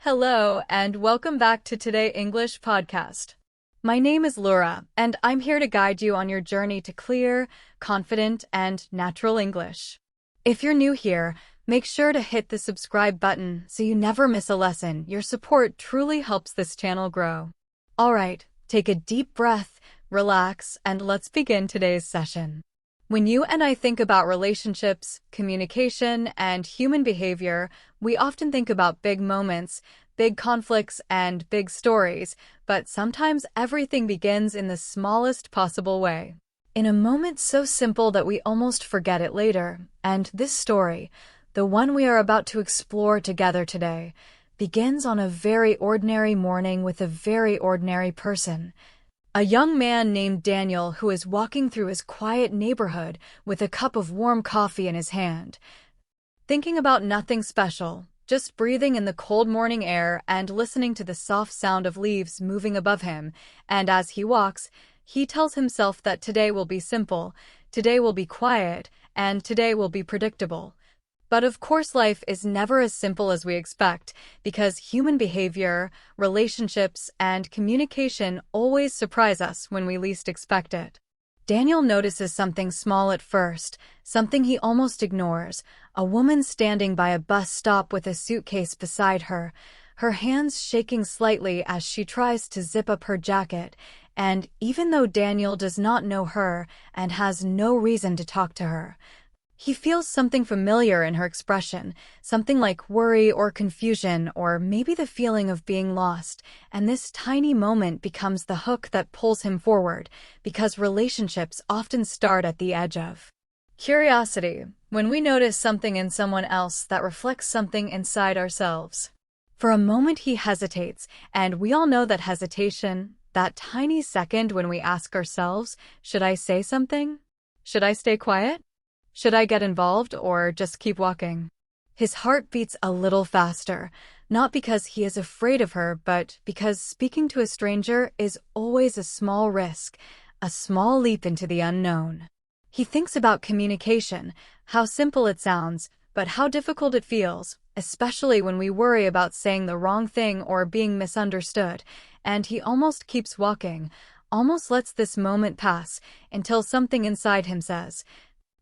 Hello, and welcome back to Today English Podcast. My name is Laura, and I'm here to guide you on your journey to clear, confident, and natural English. If you're new here, make sure to hit the subscribe button so you never miss a lesson. Your support truly helps this channel grow. All right, take a deep breath, relax, and let's begin today's session. When you and I think about relationships, communication, and human behavior, we often think about big moments, big conflicts, and big stories, but sometimes everything begins in the smallest possible way. In a moment so simple that we almost forget it later, and this story, the one we are about to explore together today, begins on a very ordinary morning with a very ordinary person. A young man named Daniel who is walking through his quiet neighborhood with a cup of warm coffee in his hand. Thinking about nothing special, just breathing in the cold morning air and listening to the soft sound of leaves moving above him, and as he walks, he tells himself that today will be simple, today will be quiet, and today will be predictable. But of course life is never as simple as we expect, because human behavior, relationships, and communication always surprise us when we least expect it. Daniel notices something small at first, something he almost ignores, a woman standing by a bus stop with a suitcase beside her, her hands shaking slightly as she tries to zip up her jacket, and even though Daniel does not know her and has no reason to talk to her, he feels something familiar in her expression, something like worry or confusion or maybe the feeling of being lost, and this tiny moment becomes the hook that pulls him forward, because relationships often start at the edge of curiosity, when we notice something in someone else that reflects something inside ourselves. For a moment he hesitates, and we all know that hesitation, that tiny second when we ask ourselves, should I say something? Should I stay quiet? Should I get involved or just keep walking? His heart beats a little faster, not because he is afraid of her, but because speaking to a stranger is always a small risk, a small leap into the unknown. He thinks about communication, how simple it sounds, but how difficult it feels, especially when we worry about saying the wrong thing or being misunderstood, and he almost keeps walking, almost lets this moment pass, until something inside him says,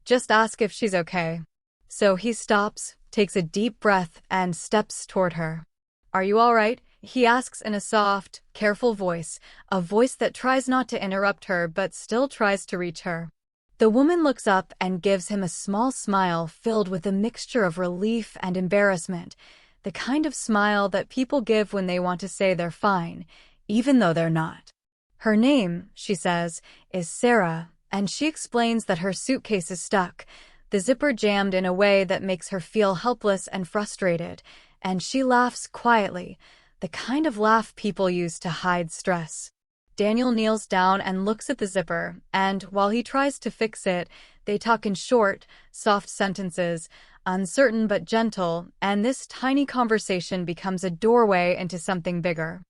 "Just ask if she's okay." So he stops, takes a deep breath, and steps toward her. "Are you all right?" he asks in a soft, careful voice, a voice that tries not to interrupt her but still tries to reach her. The woman looks up and gives him a small smile filled with a mixture of relief and embarrassment, the kind of smile that people give when they want to say they're fine, even though they're not. Her name, she says, is Sarah, and she explains that her suitcase is stuck, the zipper jammed in a way that makes her feel helpless and frustrated, and she laughs quietly, the kind of laugh people use to hide stress. Daniel kneels down and looks at the zipper, and while he tries to fix it, they talk in short, soft sentences, uncertain but gentle, and this tiny conversation becomes a doorway into something bigger.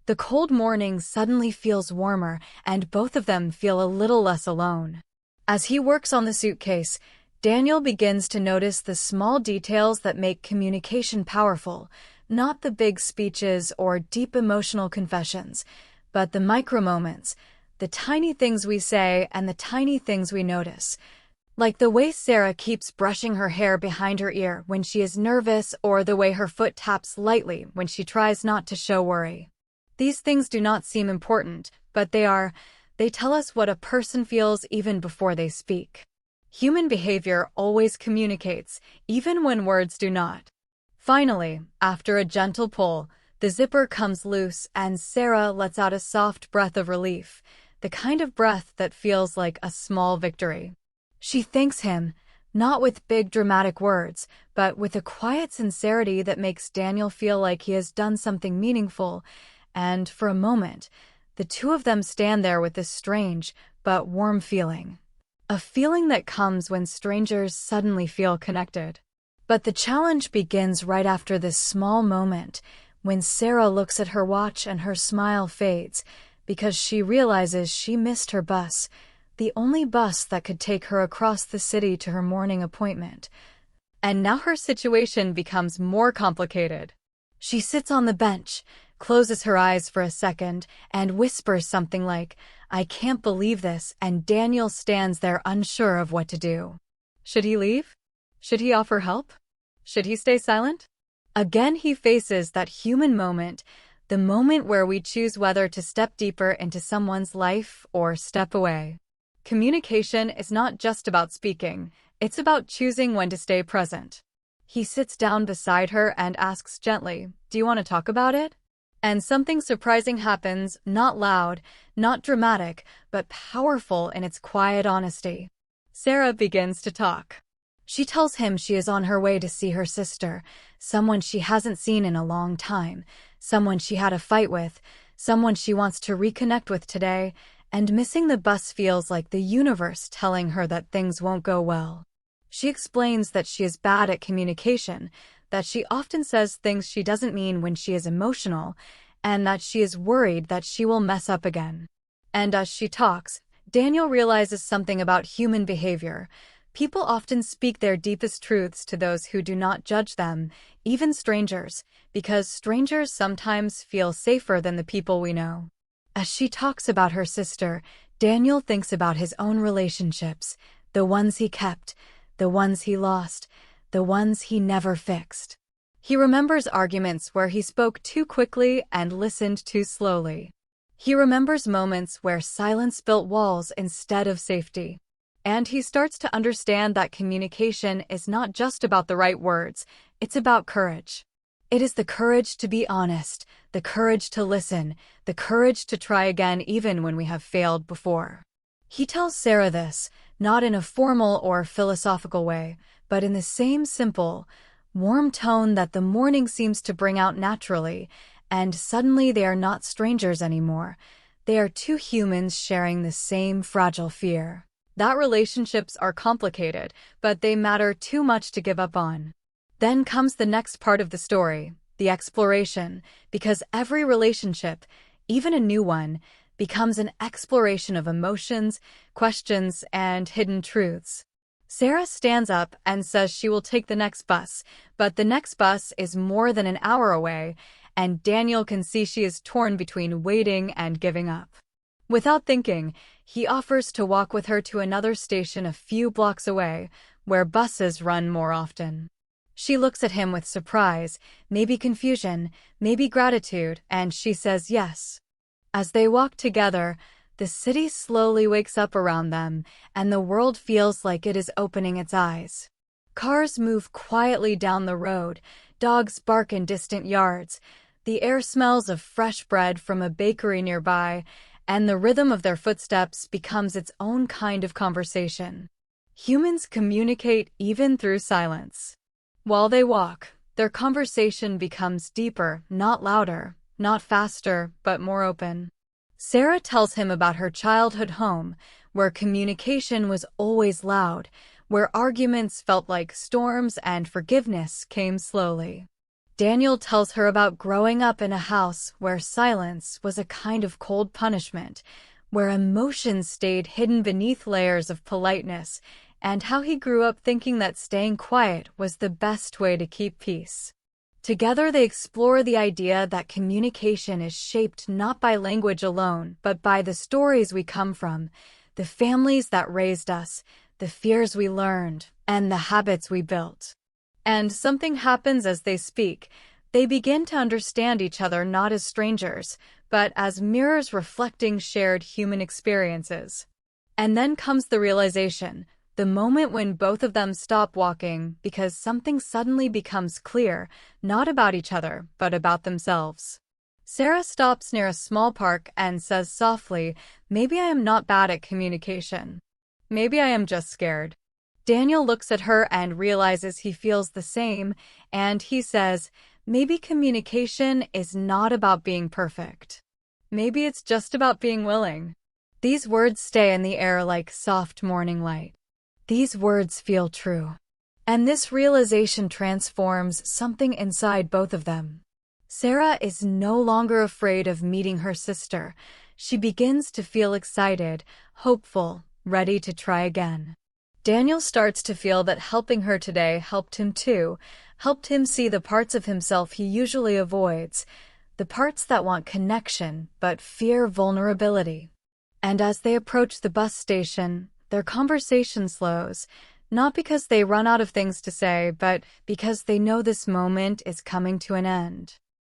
The cold morning suddenly feels warmer, and both of them feel a little less alone. As he works on the suitcase, Daniel begins to notice the small details that make communication powerful, not the big speeches or deep emotional confessions, but the micro moments, the tiny things we say and the tiny things we notice. Like the way Sarah keeps brushing her hair behind her ear when she is nervous, or the way her foot taps lightly when she tries not to show worry. These things do not seem important, but they tell us what a person feels even before they speak. Human behavior always communicates, even when words do not. Finally, after a gentle pull, the zipper comes loose and Sarah lets out a soft breath of relief, the kind of breath that feels like a small victory. She thanks him, not with big dramatic words, but with a quiet sincerity that makes Daniel feel like he has done something meaningful. And for a moment, the two of them stand there with this strange but warm feeling. A feeling that comes when strangers suddenly feel connected. But the challenge begins right after this small moment, when Sarah looks at her watch and her smile fades, because she realizes she missed her bus, the only bus that could take her across the city to her morning appointment. And now her situation becomes more complicated. She sits on the bench, closes her eyes for a second, and whispers something like, "I can't believe this," and Daniel stands there unsure of what to do. Should he leave? Should he offer help? Should he stay silent? Again he faces that human moment, the moment where we choose whether to step deeper into someone's life or step away. Communication is not just about speaking, it's about choosing when to stay present. He sits down beside her and asks gently, "Do you want to talk about it?" And something surprising happens, not loud, not dramatic, but powerful in its quiet honesty. Sarah begins to talk. She tells him she is on her way to see her sister, someone she hasn't seen in a long time, someone she had a fight with, someone she wants to reconnect with today, and missing the bus feels like the universe telling her that things won't go well. She explains that she is bad at communication, that she often says things she doesn't mean when she is emotional, and that she is worried that she will mess up again. And as she talks, Daniel realizes something about human behavior. People often speak their deepest truths to those who do not judge them, even strangers, because strangers sometimes feel safer than the people we know. As she talks about her sister, Daniel thinks about his own relationships, the ones he kept, the ones he lost, the ones he never fixed. He remembers arguments where he spoke too quickly and listened too slowly. He remembers moments where silence built walls instead of safety. And he starts to understand that communication is not just about the right words, it's about courage. It is the courage to be honest, the courage to listen, the courage to try again even when we have failed before. He tells Sarah this, not in a formal or philosophical way, but in the same simple, warm tone that the morning seems to bring out naturally, and suddenly they are not strangers anymore. They are two humans sharing the same fragile fear. That relationships are complicated, but they matter too much to give up on. Then comes the next part of the story, the exploration, because every relationship, even a new one, becomes an exploration of emotions, questions, and hidden truths. Sarah stands up and says she will take the next bus, but the next bus is more than an hour away, and Daniel can see she is torn between waiting and giving up. Without thinking, he offers to walk with her to another station a few blocks away, where buses run more often. She looks at him with surprise, maybe confusion, maybe gratitude, and she says yes. As they walk together, the city slowly wakes up around them, and the world feels like it is opening its eyes. Cars move quietly down the road, dogs bark in distant yards, the air smells of fresh bread from a bakery nearby, and the rhythm of their footsteps becomes its own kind of conversation. Humans communicate even through silence. While they walk, their conversation becomes deeper, not louder, not faster, but more open. Sarah tells him about her childhood home, where communication was always loud, where arguments felt like storms and forgiveness came slowly. Daniel tells her about growing up in a house where silence was a kind of cold punishment, where emotions stayed hidden beneath layers of politeness, and how he grew up thinking that staying quiet was the best way to keep peace. Together they explore the idea that communication is shaped not by language alone, but by the stories we come from, the families that raised us, the fears we learned, and the habits we built. And something happens as they speak. They begin to understand each other not as strangers, but as mirrors reflecting shared human experiences. And then comes the realization, the moment when both of them stop walking because something suddenly becomes clear, not about each other, but about themselves. Sarah stops near a small park and says softly, "Maybe I am not bad at communication. Maybe I am just scared." Daniel looks at her and realizes he feels the same, and he says, "Maybe communication is not about being perfect. Maybe it's just about being willing." These words stay in the air like soft morning light. These words feel true. And this realization transforms something inside both of them. Sarah is no longer afraid of meeting her sister. She begins to feel excited, hopeful, ready to try again. Daniel starts to feel that helping her today helped him too, helped him see the parts of himself he usually avoids, the parts that want connection but fear vulnerability. And as they approach the bus station, their conversation slows, not because they run out of things to say, but because they know this moment is coming to an end.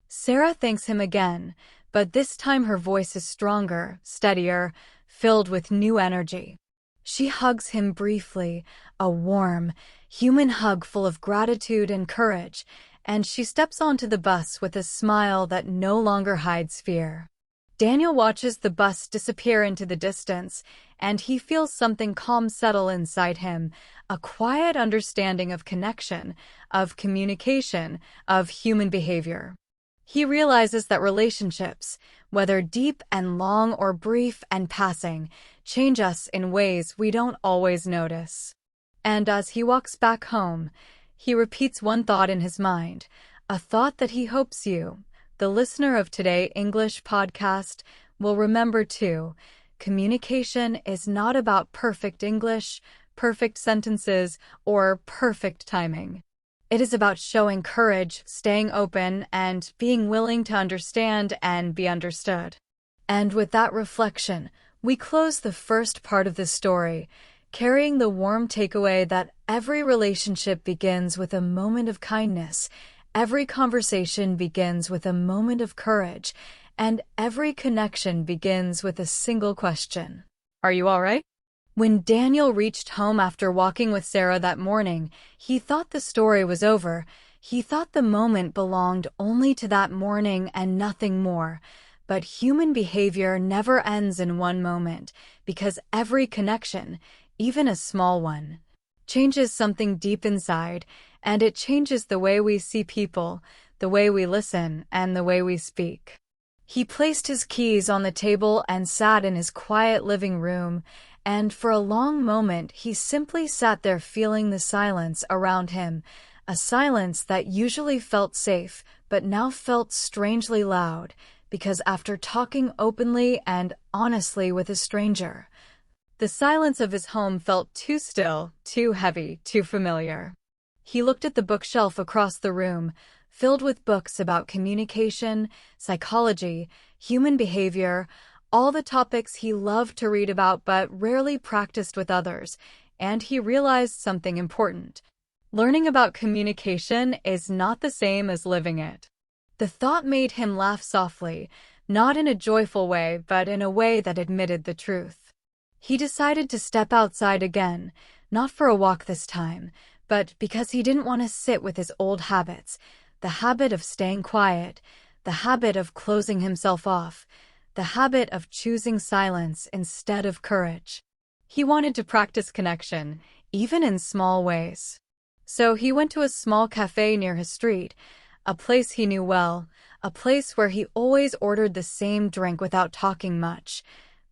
Sarah thanks him again, but this time her voice is stronger, steadier, filled with new energy. She hugs him briefly, a warm, human hug full of gratitude and courage, and she steps onto the bus with a smile that no longer hides fear. Daniel watches the bus disappear into the distance, and he feels something calm settle inside him, a quiet understanding of connection, of communication, of human behavior. He realizes that relationships, whether deep and long or brief and passing, change us in ways we don't always notice. And as he walks back home, he repeats one thought in his mind, a thought that he hopes you, the listener of Today English podcast, will remember too. Communication is not about perfect English, perfect sentences, or perfect timing. It is about showing courage, staying open, and being willing to understand and be understood. And with that reflection, we close the first part of this story, carrying the warm takeaway that every relationship begins with a moment of kindness, every conversation begins with a moment of courage, and every connection begins with a single question. Are you all right? When Daniel reached home after walking with Sarah that morning, he thought the story was over. He thought the moment belonged only to that morning and nothing more. But human behavior never ends in one moment, because every connection, even a small one, changes something deep inside, and it changes the way we see people, the way we listen, and the way we speak. He placed his keys on the table and sat in his quiet living room, and for a long moment he simply sat there feeling the silence around him, a silence that usually felt safe but now felt strangely loud, because after talking openly and honestly with a stranger, the silence of his home felt too still, too heavy, too familiar. He looked at the bookshelf across the room, filled with books about communication, psychology, human behavior, all the topics he loved to read about but rarely practiced with others, and he realized something important. Learning about communication is not the same as living it. The thought made him laugh softly, not in a joyful way, but in a way that admitted the truth. He decided to step outside again, not for a walk this time, but because he didn't want to sit with his old habits, the habit of staying quiet, the habit of closing himself off, the habit of choosing silence instead of courage. He wanted to practice connection, even in small ways. So he went to a small cafe near his street, a place he knew well, a place where he always ordered the same drink without talking much.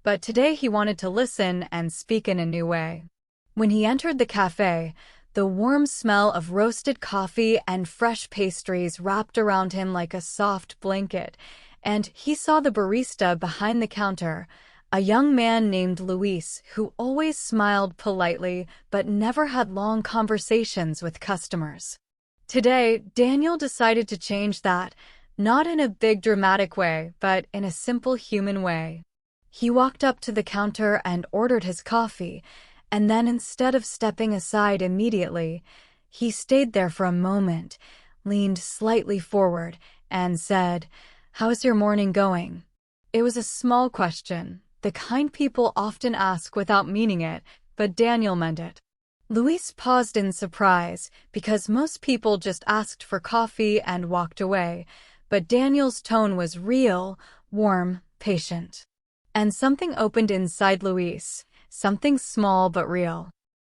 But today he wanted to listen and speak in a new way. When he entered the cafe, the warm smell of roasted coffee and fresh pastries wrapped around him like a soft blanket, and he saw the barista behind the counter, a young man named Luis who always smiled politely but never had long conversations with customers. Today, Daniel decided to change that, not in a big dramatic way, but in a simple human way. He walked up to the counter and ordered his coffee, and then instead of stepping aside immediately, he stayed there for a moment, leaned slightly forward, and said, "How's your morning going?" It was a small question, the kind people often ask without meaning it, but Daniel meant it. Luis paused in surprise, because most people just asked for coffee and walked away, but Daniel's tone was real, warm, patient. And something opened inside Luis, something small but real.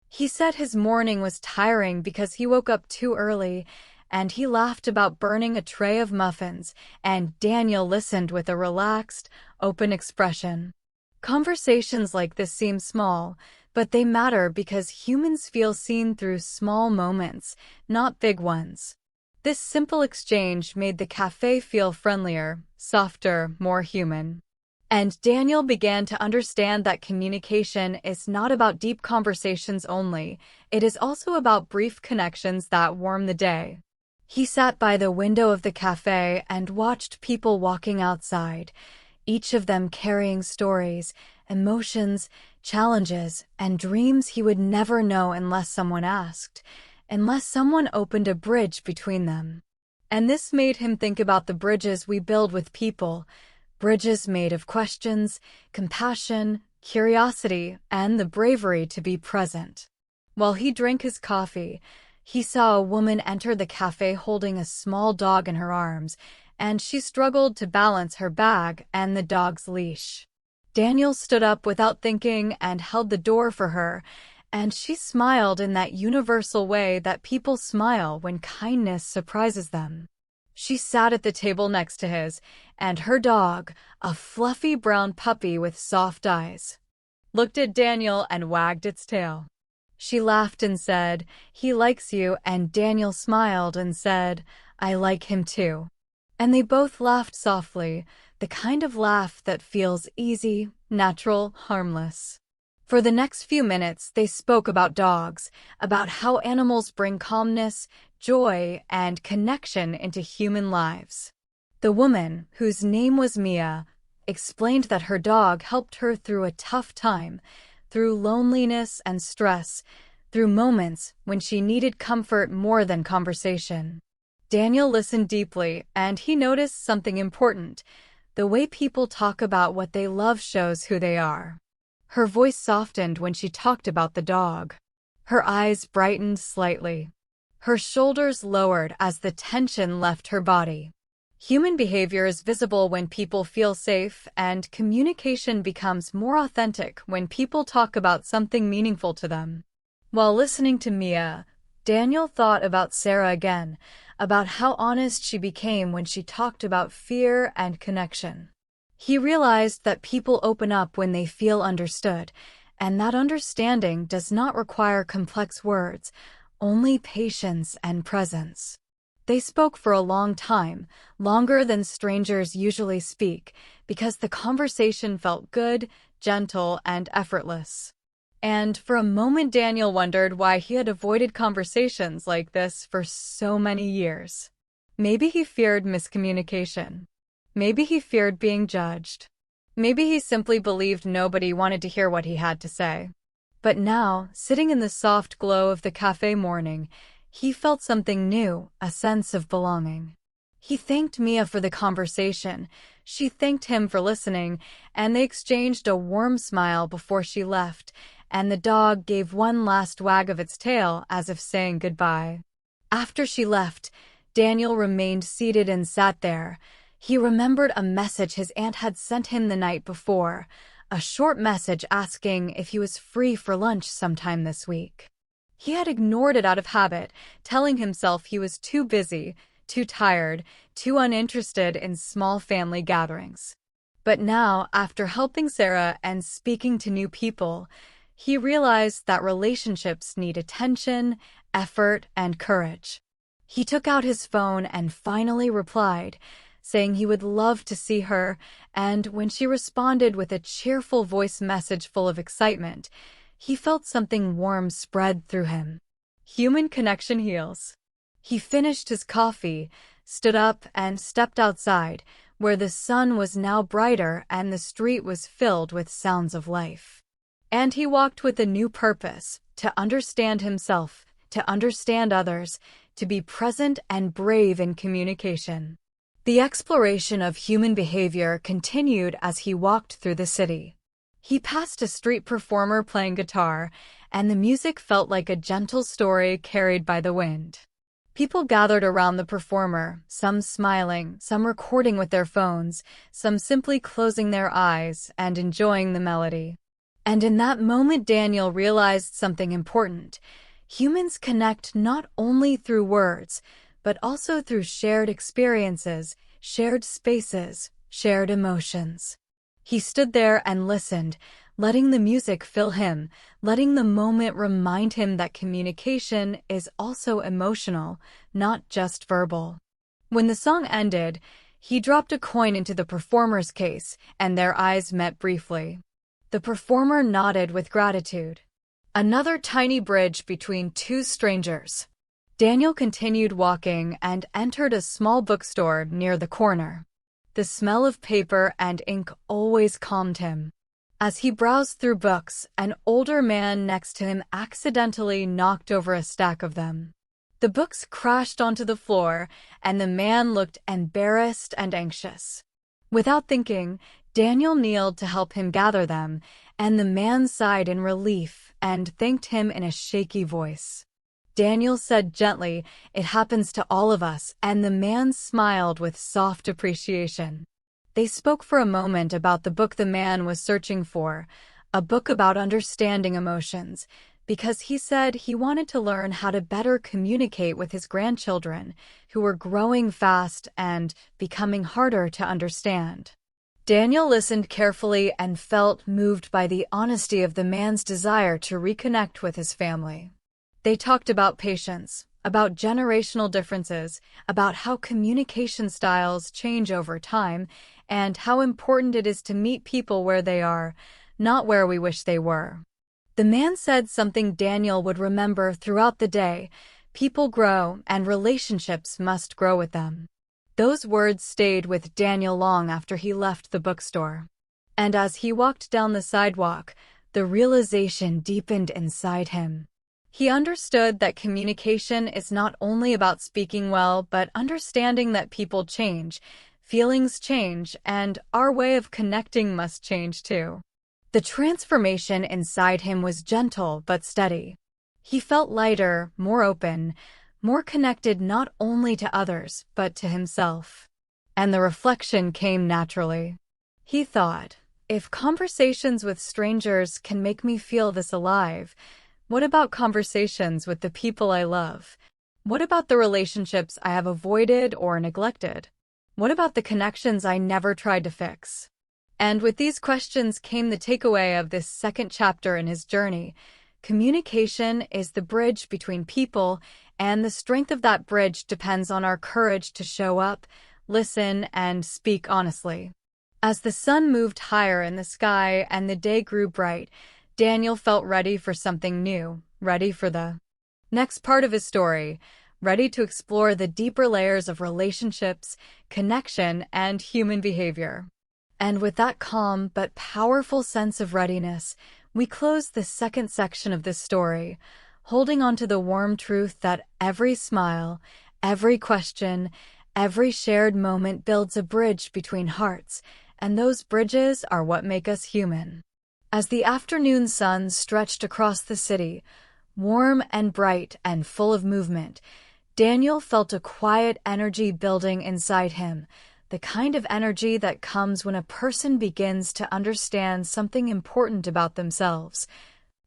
He said his morning was tiring because he woke up too early, and he laughed about burning a tray of muffins, and Daniel listened with a relaxed, open expression. Conversations like this seem small, but they matter because humans feel seen through small moments, not big ones. This simple exchange made the cafe feel friendlier, softer, more human. And Daniel began to understand that communication is not about deep conversations only, it is also about brief connections that warm the day. He sat by the window of the cafe and watched people walking outside, each of them carrying stories, emotions, challenges, and dreams he would never know unless someone asked, unless someone opened a bridge between them. And this made him think about the bridges we build with people, bridges made of questions, compassion, curiosity, and the bravery to be present. While he drank his coffee, he saw a woman enter the cafe holding a small dog in her arms, and she struggled to balance her bag and the dog's leash. Daniel stood up without thinking and held the door for her, and she smiled in that universal way that people smile when kindness surprises them. She sat at the table next to his, and her dog, a fluffy brown puppy with soft eyes, looked at Daniel and wagged its tail. She laughed and said, "He likes you," and Daniel smiled and said, "I like him too." And they both laughed softly, the kind of laugh that feels easy, natural, harmless. For the next few minutes, they spoke about dogs, about how animals bring calmness, joy, and connection into human lives. The woman, whose name was Mia, explained that her dog helped her through a tough time, through loneliness and stress, through moments when she needed comfort more than conversation. Daniel listened deeply, and he noticed something important. The way people talk about what they love shows who they are. Her voice softened when she talked about the dog. Her eyes brightened slightly. Her shoulders lowered as the tension left her body. Human behavior is visible when people feel safe, and communication becomes more authentic when people talk about something meaningful to them. While listening to Mia, Daniel thought about Sarah again, about how honest she became when she talked about fear and connection. He realized that people open up when they feel understood, and that understanding does not require complex words, only patience and presence. They spoke for a long time, longer than strangers usually speak, because the conversation felt good, gentle, and effortless. And for a moment, Daniel wondered why he had avoided conversations like this for so many years. Maybe he feared miscommunication. Maybe he feared being judged. Maybe he simply believed nobody wanted to hear what he had to say. But now, sitting in the soft glow of the cafe morning, he felt something new, a sense of belonging. He thanked Mia for the conversation, she thanked him for listening, and they exchanged a warm smile before she left, and the dog gave one last wag of its tail as if saying goodbye. After she left, Daniel remained seated and sat there. He remembered a message his aunt had sent him the night before, a short message asking if he was free for lunch sometime this week. He had ignored it out of habit, telling himself he was too busy, too tired, too uninterested in small family gatherings. But now, after helping Sarah and speaking to new people, he realized that relationships need attention, effort, and courage. He took out his phone and finally replied, saying he would love to see her, and when she responded with a cheerful voice message full of excitement, he felt something warm spread through him. Human connection heals. He finished his coffee, stood up, and stepped outside, where the sun was now brighter and the street was filled with sounds of life. And he walked with a new purpose, to understand himself, to understand others, to be present and brave in communication. The exploration of human behavior continued as he walked through the city. He passed a street performer playing guitar, and the music felt like a gentle story carried by the wind. People gathered around the performer, some smiling, some recording with their phones, some simply closing their eyes and enjoying the melody. And in that moment, Daniel realized something important. Humans connect not only through words, but also through shared experiences, shared spaces, shared emotions. He stood there and listened, letting the music fill him, letting the moment remind him that communication is also emotional, not just verbal. When the song ended, he dropped a coin into the performer's case, and their eyes met briefly. The performer nodded with gratitude. Another tiny bridge between two strangers. Daniel continued walking and entered a small bookstore near the corner. The smell of paper and ink always calmed him. As he browsed through books, an older man next to him accidentally knocked over a stack of them. The books crashed onto the floor, and the man looked embarrassed and anxious. Without thinking, Daniel kneeled to help him gather them, and the man sighed in relief and thanked him in a shaky voice. Daniel said gently, "It happens to all of us," and the man smiled with soft appreciation. They spoke for a moment about the book the man was searching for, a book about understanding emotions, because he said he wanted to learn how to better communicate with his grandchildren, who were growing fast and becoming harder to understand. Daniel listened carefully and felt moved by the honesty of the man's desire to reconnect with his family. They talked about patience, about generational differences, about how communication styles change over time, and how important it is to meet people where they are, not where we wish they were. The man said something Daniel would remember throughout the day: people grow, and relationships must grow with them. Those words stayed with Daniel long after he left the bookstore. And as he walked down the sidewalk, the realization deepened inside him. He understood that communication is not only about speaking well, but understanding that people change, feelings change, and our way of connecting must change too. The transformation inside him was gentle but steady. He felt lighter, more open, more connected not only to others, but to himself. And the reflection came naturally. He thought, if conversations with strangers can make me feel this alive, what about conversations with the people I love? What about the relationships I have avoided or neglected? What about the connections I never tried to fix? And with these questions came the takeaway of this second chapter in his journey. Communication is the bridge between people, and the strength of that bridge depends on our courage to show up, listen, and speak honestly. As the sun moved higher in the sky and the day grew bright, Daniel felt ready for something new, ready for the next part of his story, ready to explore the deeper layers of relationships, connection, and human behavior. And with that calm but powerful sense of readiness, we close the second section of this story, holding on to the warm truth that every smile, every question, every shared moment builds a bridge between hearts, and those bridges are what make us human. As the afternoon sun stretched across the city, warm and bright and full of movement, Daniel felt a quiet energy building inside him, the kind of energy that comes when a person begins to understand something important about themselves,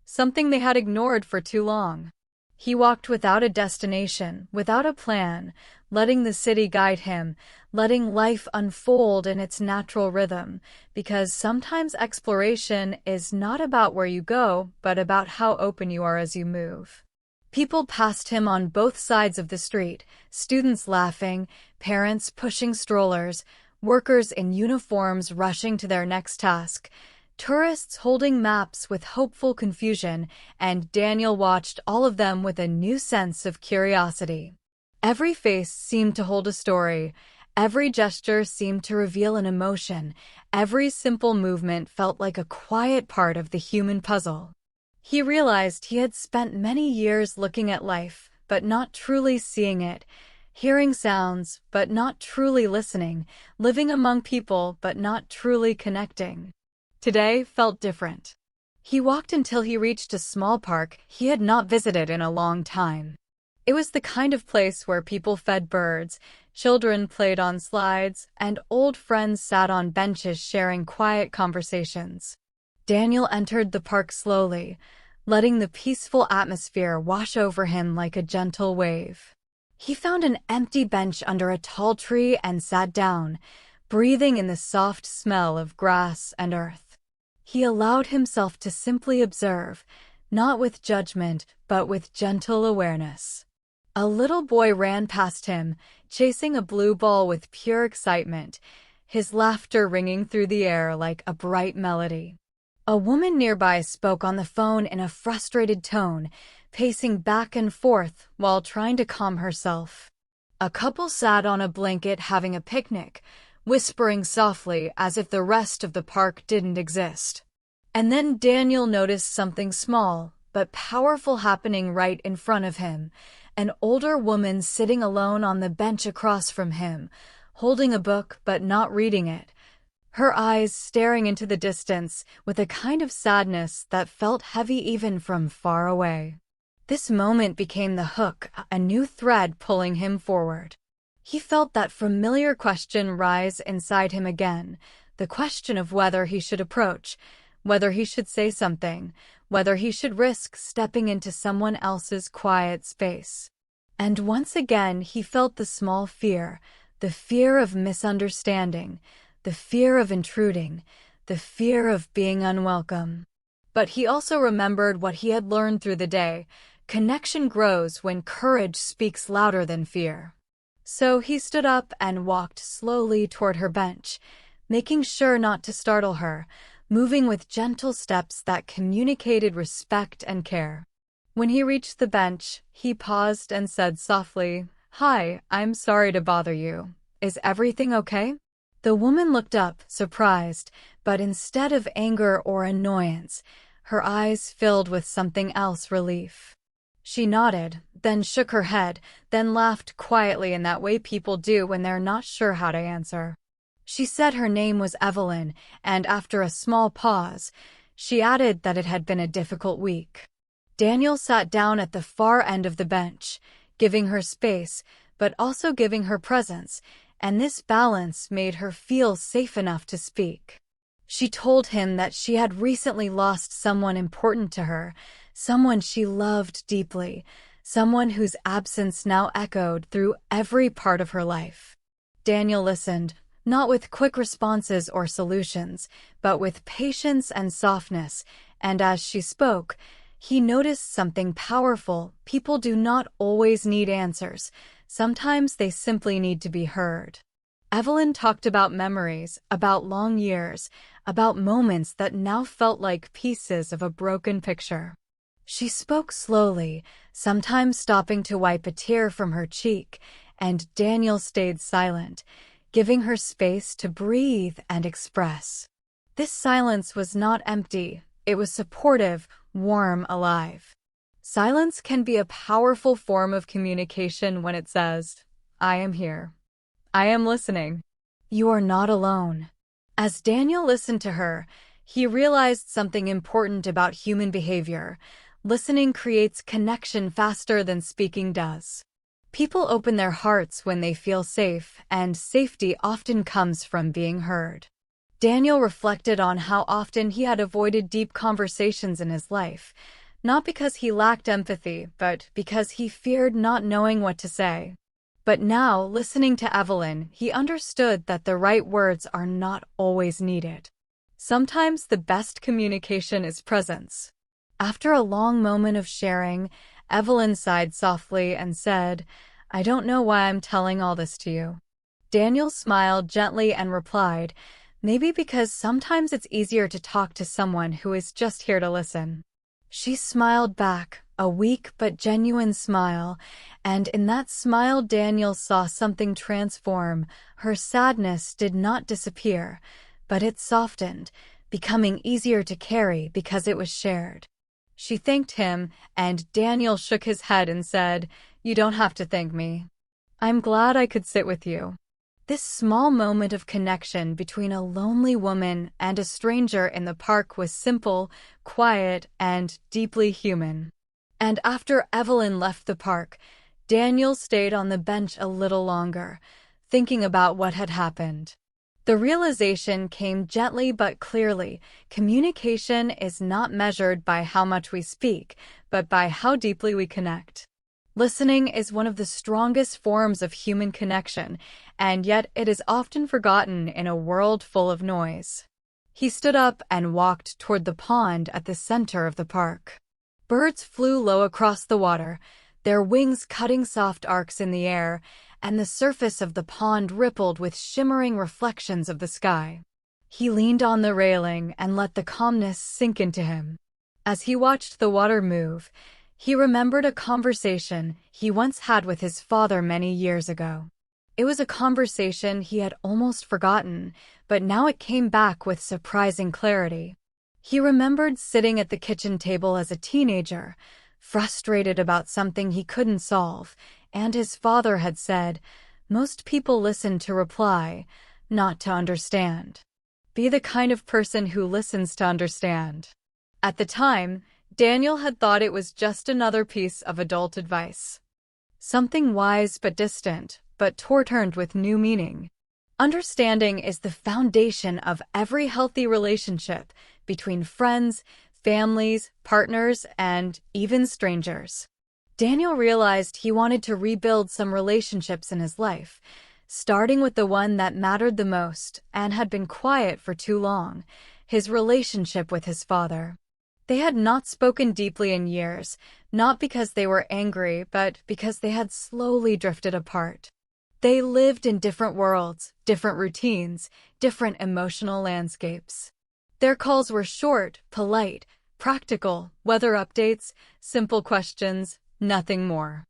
something they had ignored for too long. He walked without a destination, without a plan, letting the city guide him, letting life unfold in its natural rhythm, because sometimes exploration is not about where you go, but about how open you are as you move. People passed him on both sides of the street, students laughing, parents pushing strollers, workers in uniforms rushing to their next task, tourists holding maps with hopeful confusion, and Daniel watched all of them with a new sense of curiosity. Every face seemed to hold a story, every gesture seemed to reveal an emotion, every simple movement felt like a quiet part of the human puzzle. He realized he had spent many years looking at life, but not truly seeing it, hearing sounds, but not truly listening, living among people, but not truly connecting. Today felt different. He walked until he reached a small park he had not visited in a long time. It was the kind of place where people fed birds, children played on slides, and old friends sat on benches sharing quiet conversations. Daniel entered the park slowly, letting the peaceful atmosphere wash over him like a gentle wave. He found an empty bench under a tall tree and sat down, breathing in the soft smell of grass and earth. He allowed himself to simply observe, not with judgment, but with gentle awareness. A little boy ran past him, chasing a blue ball with pure excitement, his laughter ringing through the air like a bright melody. A woman nearby spoke on the phone in a frustrated tone, pacing back and forth while trying to calm herself. A couple sat on a blanket having a picnic, whispering softly as if the rest of the park didn't exist. And then Daniel noticed something small but powerful happening right in front of him. An older woman sitting alone on the bench across from him, holding a book but not reading it, her eyes staring into the distance with a kind of sadness that felt heavy even from far away. This moment became the hook, a new thread pulling him forward. He felt that familiar question rise inside him again, the question of whether he should approach, whether he should say something, whether he should risk stepping into someone else's quiet space. And once again he felt the small fear, the fear of misunderstanding, the fear of intruding, the fear of being unwelcome. But he also remembered what he had learned through the day. Connection grows when courage speaks louder than fear. So he stood up and walked slowly toward her bench, making sure not to startle her, moving with gentle steps that communicated respect and care. When he reached the bench, he paused and said softly, "Hi, I'm sorry to bother you. Is everything okay?" The woman looked up, surprised, but instead of anger or annoyance, her eyes filled with something else, relief. She nodded, then shook her head, then laughed quietly in that way people do when they're not sure how to answer. She said her name was Evelyn, and after a small pause, she added that it had been a difficult week. Daniel sat down at the far end of the bench, giving her space, but also giving her presence, and this balance made her feel safe enough to speak. She told him that she had recently lost someone important to her, someone she loved deeply, someone whose absence now echoed through every part of her life. Daniel listened, not with quick responses or solutions, but with patience and softness, and as she spoke, he noticed something powerful. People do not always need answers. Sometimes they simply need to be heard. Evelyn talked about memories, about long years, about moments that now felt like pieces of a broken picture. She spoke slowly, sometimes stopping to wipe a tear from her cheek, and Daniel stayed silent, giving her space to breathe and express. This silence was not empty, it was supportive, warm, alive. Silence can be a powerful form of communication when it says, "I am here. I am listening. You are not alone." As Daniel listened to her, he realized something important about human behavior. Listening creates connection faster than speaking does. People open their hearts when they feel safe, and safety often comes from being heard. Daniel reflected on how often he had avoided deep conversations in his life, not because he lacked empathy, but because he feared not knowing what to say. But now, listening to Evelyn, he understood that the right words are not always needed. Sometimes the best communication is presence. After a long moment of sharing, Evelyn sighed softly and said, "I don't know why I'm telling all this to you." Daniel smiled gently and replied, "Maybe because sometimes it's easier to talk to someone who is just here to listen." She smiled back, a weak but genuine smile, and in that smile Daniel saw something transform. Her sadness did not disappear, but it softened, becoming easier to carry because it was shared. She thanked him, and Daniel shook his head and said, "You don't have to thank me. I'm glad I could sit with you." This small moment of connection between a lonely woman and a stranger in the park was simple, quiet, and deeply human. And after Evelyn left the park, Daniel stayed on the bench a little longer, thinking about what had happened. The realization came gently but clearly. Communication is not measured by how much we speak, but by how deeply we connect. Listening is one of the strongest forms of human connection, and yet it is often forgotten in a world full of noise. He stood up and walked toward the pond at the center of the park. Birds flew low across the water, their wings cutting soft arcs in the air, and the surface of the pond rippled with shimmering reflections of the sky. He leaned on the railing and let the calmness sink into him. As he watched the water move, He remembered a conversation he once had with his father many years ago. It was a conversation he had almost forgotten, but now it came back with surprising clarity. He remembered sitting at the kitchen table as a teenager, frustrated about something he couldn't solve, and his father had said, "Most people listen to reply, not to understand. Be the kind of person who listens to understand." At the time, Daniel had thought it was just another piece of adult advice. Something wise but distant, but turned with new meaning. Understanding is the foundation of every healthy relationship between friends, families, partners, and even strangers. Daniel realized he wanted to rebuild some relationships in his life, starting with the one that mattered the most and had been quiet for too long, his relationship with his father. They had not spoken deeply in years, not because they were angry, but because they had slowly drifted apart. They lived in different worlds, different routines, different emotional landscapes. Their calls were short, polite, practical, weather updates, simple questions, nothing more.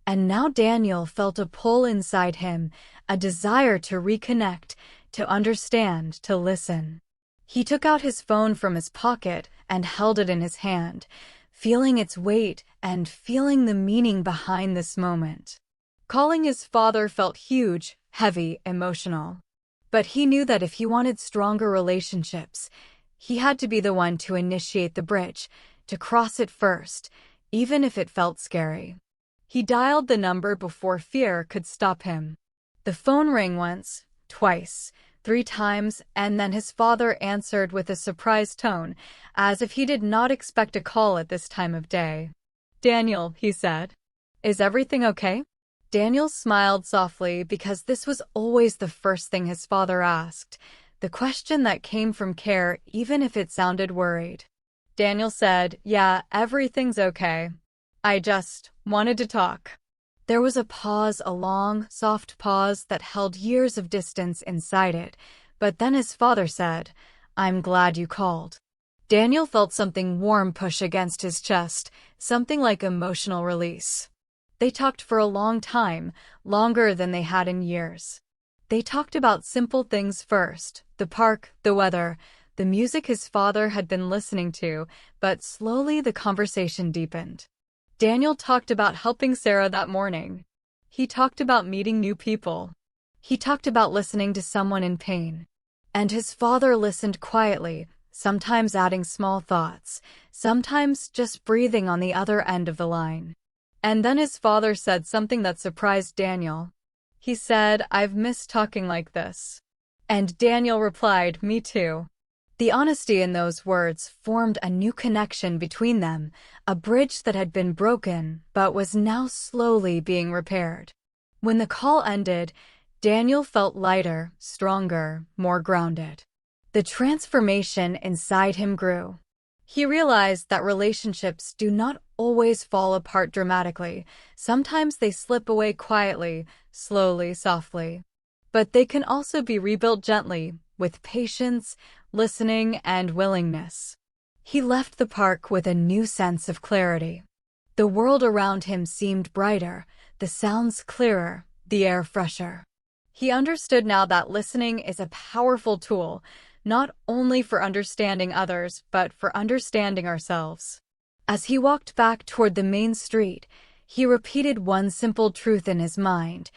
And now Daniel felt a pull inside him, a desire to reconnect, to understand, to listen. He took out his phone from his pocket and held it in his hand, feeling its weight and feeling the meaning behind this moment. Calling his father felt huge, heavy, emotional. But he knew that if he wanted stronger relationships, he had to be the one to initiate the bridge, to cross it first, even if it felt scary. He dialed the number before fear could stop him. The phone rang once, twice, 3 times, and then his father answered with a surprised tone, as if he did not expect a call at this time of day. "Daniel," he said, "is everything okay?" Daniel smiled softly because this was always the first thing his father asked, the question that came from care even if it sounded worried. Daniel said, "Yeah, everything's okay. I just wanted to talk." There was a pause, a long, soft pause that held years of distance inside it, but then his father said, "I'm glad you called." Daniel felt something warm push against his chest, something like emotional release. They talked for a long time, longer than they had in years. They talked about simple things first, the park, the weather, the music his father had been listening to, but slowly the conversation deepened. Daniel talked about helping Sarah that morning. He talked about meeting new people. He talked about listening to someone in pain. And his father listened quietly, sometimes adding small thoughts, sometimes just breathing on the other end of the line. And then his father said something that surprised Daniel. He said, "I've missed talking like this." And Daniel replied, "Me too." The honesty in those words formed a new connection between them, a bridge that had been broken but was now slowly being repaired. When the call ended, Daniel felt lighter, stronger, more grounded. The transformation inside him grew. He realized that relationships do not always fall apart dramatically. Sometimes they slip away quietly, slowly, softly. But they can also be rebuilt gently, with patience, listening, and willingness. He left the park with a new sense of clarity. The world around him seemed brighter, the sounds clearer, the air fresher. He understood now that listening is a powerful tool, not only for understanding others, but for understanding ourselves. As he walked back toward the main street, he repeated one simple truth in his mind,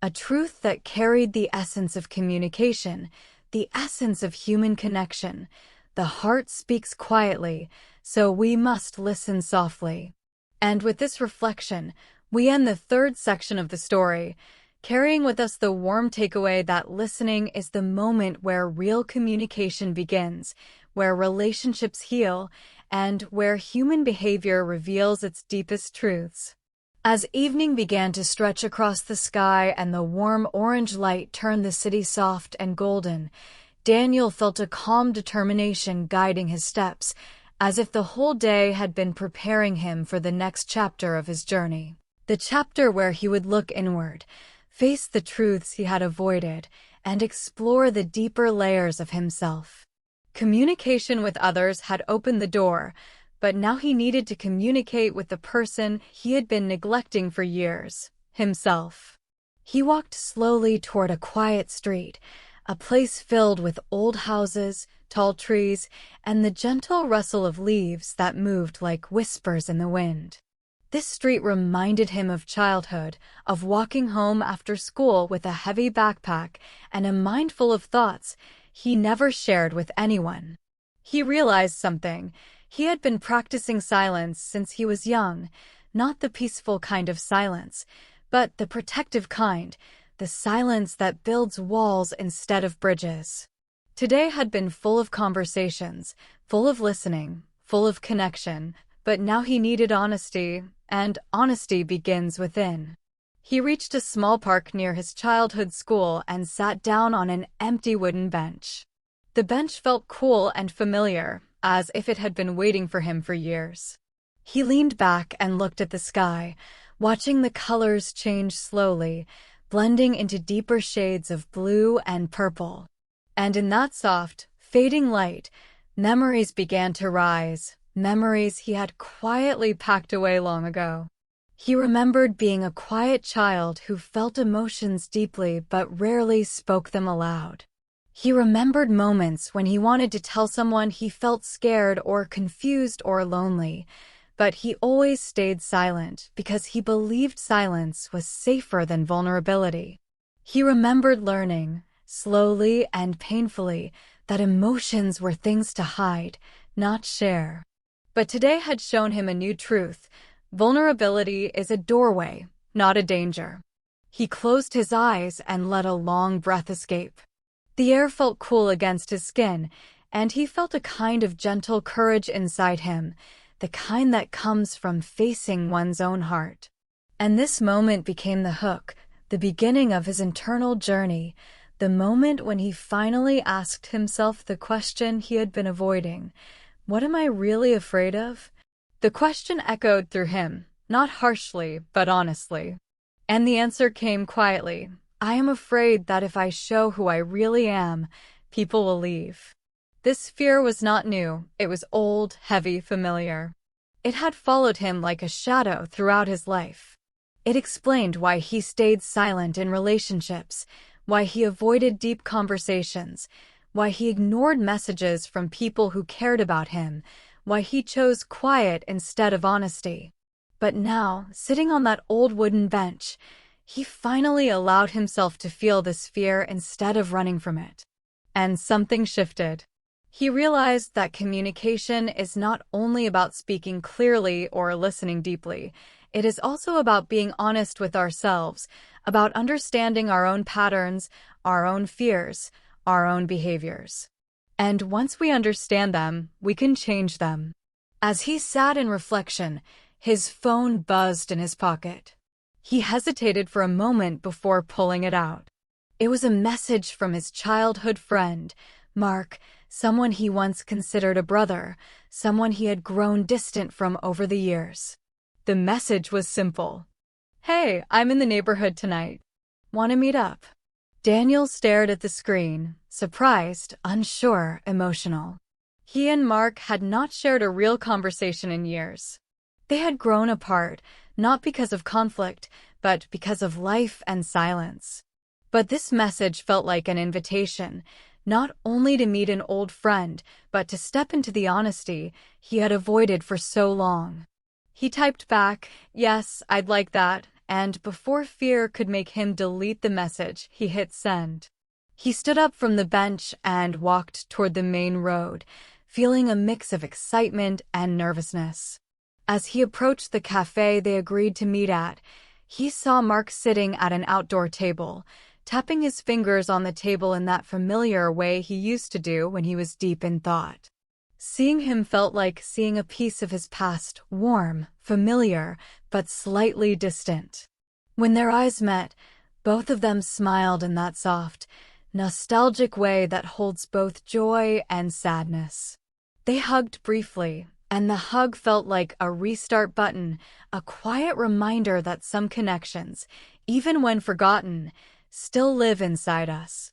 a truth that carried the essence of communication, the essence of human connection. The heart speaks quietly, so we must listen softly. And with this reflection, we end the 3rd section of the story, carrying with us the warm takeaway that listening is the moment where real communication begins, where relationships heal, and where human behavior reveals its deepest truths. As evening began to stretch across the sky and the warm orange light turned the city soft and golden, Daniel felt a calm determination guiding his steps, as if the whole day had been preparing him for the next chapter of his journey. The chapter where he would look inward, face the truths he had avoided, and explore the deeper layers of himself. Communication with others had opened the door, but now he needed to communicate with the person he had been neglecting for years, himself. He walked slowly toward a quiet street, a place filled with old houses, tall trees, and the gentle rustle of leaves that moved like whispers in the wind. This street reminded him of childhood, of walking home after school with a heavy backpack and a mind full of thoughts he never shared with anyone. He realized something. He had been practicing silence since he was young, not the peaceful kind of silence, but the protective kind, the silence that builds walls instead of bridges. Today had been full of conversations, full of listening, full of connection, but now he needed honesty, and honesty begins within. He reached a small park near his childhood school and sat down on an empty wooden bench. The bench felt cool and familiar, as if it had been waiting for him for years. He leaned back and looked at the sky, watching the colors change slowly, blending into deeper shades of blue and purple. And in that soft, fading light, memories began to rise, memories he had quietly packed away long ago. He remembered being a quiet child who felt emotions deeply but rarely spoke them aloud. He remembered moments when he wanted to tell someone he felt scared or confused or lonely, but he always stayed silent because he believed silence was safer than vulnerability. He remembered learning, slowly and painfully, that emotions were things to hide, not share. But today had shown him a new truth. Vulnerability is a doorway, not a danger. He closed his eyes and let a long breath escape. The air felt cool against his skin, and he felt a kind of gentle courage inside him, the kind that comes from facing one's own heart. And this moment became the hook, the beginning of his internal journey, the moment when he finally asked himself the question he had been avoiding: what am I really afraid of? The question echoed through him, not harshly, but honestly. And the answer came quietly: I am afraid that if I show who I really am, people will leave. This fear was not new. It was old, heavy, familiar. It had followed him like a shadow throughout his life. It explained why he stayed silent in relationships, why he avoided deep conversations, why he ignored messages from people who cared about him, why he chose quiet instead of honesty. But now, sitting on that old wooden bench, he finally allowed himself to feel this fear instead of running from it. And something shifted. He realized that communication is not only about speaking clearly or listening deeply. It is also about being honest with ourselves, about understanding our own patterns, our own fears, our own behaviors. And once we understand them, we can change them. As he sat in reflection, his phone buzzed in his pocket. He hesitated for a moment before pulling it out. It was a message from his childhood friend, Mark, someone he once considered a brother, someone he had grown distant from over the years. The message was simple. Hey, I'm in the neighborhood tonight. Want to meet up? Daniel stared at the screen, surprised, unsure, emotional. He and Mark had not shared a real conversation in years. They had grown apart, not because of conflict, but because of life and silence. But this message felt like an invitation, not only to meet an old friend, but to step into the honesty he had avoided for so long. He typed back, "Yes, I'd like that," and before fear could make him delete the message, he hit send. He stood up from the bench and walked toward the main road, feeling a mix of excitement and nervousness. As he approached the cafe they agreed to meet at, he saw Mark sitting at an outdoor table, tapping his fingers on the table in that familiar way he used to do when he was deep in thought. Seeing him felt like seeing a piece of his past, warm, familiar, but slightly distant. When their eyes met, both of them smiled in that soft, nostalgic way that holds both joy and sadness. They hugged briefly, and the hug felt like a restart button, a quiet reminder that some connections, even when forgotten, still live inside us.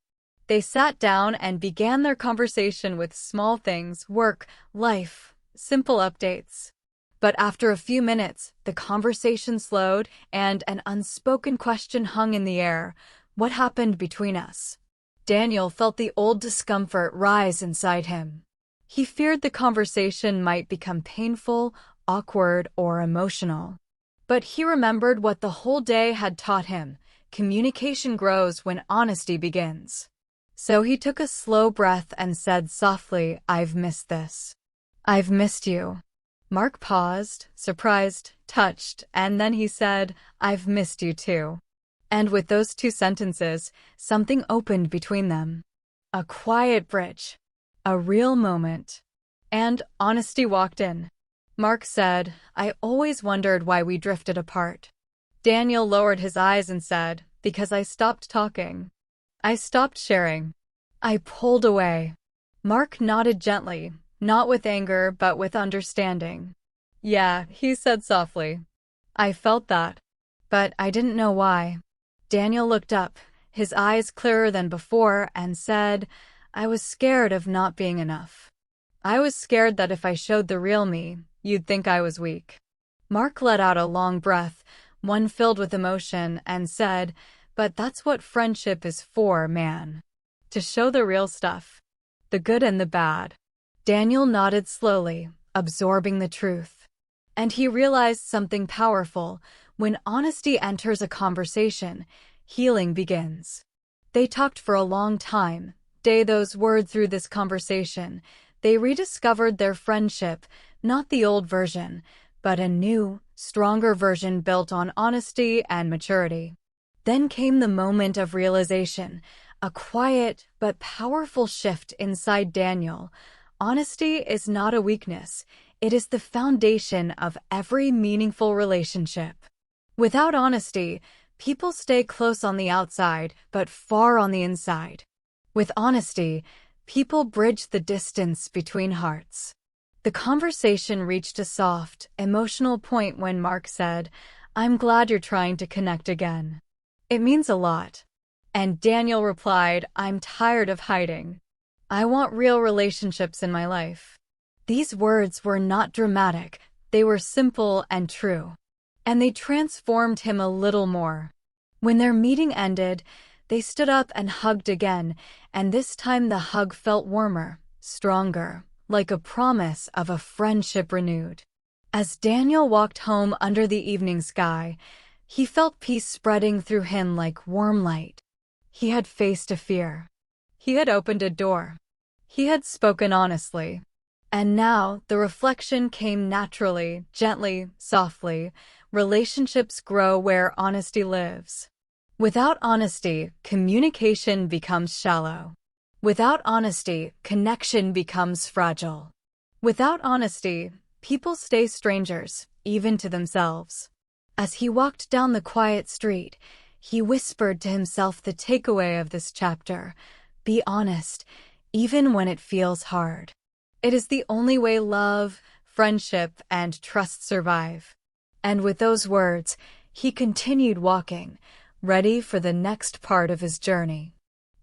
They sat down and began their conversation with small things: work, life, simple updates. But after a few minutes, the conversation slowed and an unspoken question hung in the air. What happened between us? Daniel felt the old discomfort rise inside him. He feared the conversation might become painful, awkward, or emotional. But he remembered what the whole day had taught him. Communication grows when honesty begins. So he took a slow breath and said softly, "I've missed this. I've missed you." Mark paused, surprised, touched, and then he said, "I've missed you too." And with those two sentences, something opened between them. A quiet bridge. A real moment. And honesty walked in. Mark said, "I always wondered why we drifted apart." Daniel lowered his eyes and said, "Because I stopped talking. I stopped sharing. I pulled away." Mark nodded gently, not with anger, but with understanding. "Yeah," he said softly. "I felt that. But I didn't know why." Daniel looked up, his eyes clearer than before, and said, "I was scared of not being enough. I was scared that if I showed the real me, you'd think I was weak." Mark let out a long breath, one filled with emotion, and said, "But that's what friendship is for, man. To show the real stuff. The good and the bad." Daniel nodded slowly, absorbing the truth. And he realized something powerful. When honesty enters a conversation, healing begins. They talked for a long time. Those words through this conversation. They rediscovered their friendship, not the old version, but a new, stronger version built on honesty and maturity. Then came the moment of realization, a quiet but powerful shift inside Daniel. Honesty is not a weakness. It is the foundation of every meaningful relationship. Without honesty, people stay close on the outside, but far on the inside. With honesty, people bridge the distance between hearts. The conversation reached a soft, emotional point when Mark said, "I'm glad you're trying to connect again. It means a lot." And Daniel replied, "I'm tired of hiding. I want real relationships in my life." These words were not dramatic, they were simple and true. And they transformed him a little more. When their meeting ended, they stood up and hugged again, and this time the hug felt warmer, stronger, like a promise of a friendship renewed. As Daniel walked home under the evening sky, he felt peace spreading through him like warm light. He had faced a fear. He had opened a door. He had spoken honestly. And now the reflection came naturally, gently, softly. Relationships grow where honesty lives. Without honesty, communication becomes shallow. Without honesty, connection becomes fragile. Without honesty, people stay strangers, even to themselves. As he walked down the quiet street, he whispered to himself the takeaway of this chapter: be honest, even when it feels hard. It is the only way love, friendship, and trust survive. And with those words, he continued walking, ready for the next part of his journey.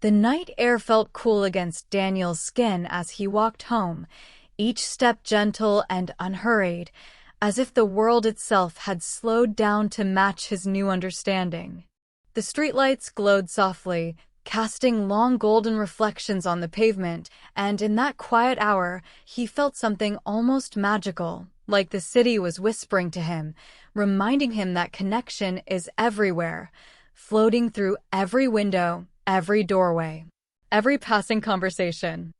The night air felt cool against Daniel's skin as he walked home, each step gentle and unhurried, as if the world itself had slowed down to match his new understanding. The streetlights glowed softly, casting long golden reflections on the pavement, and in that quiet hour, he felt something almost magical, like the city was whispering to him, reminding him that connection is everywhere, floating through every window, every doorway, every passing conversation.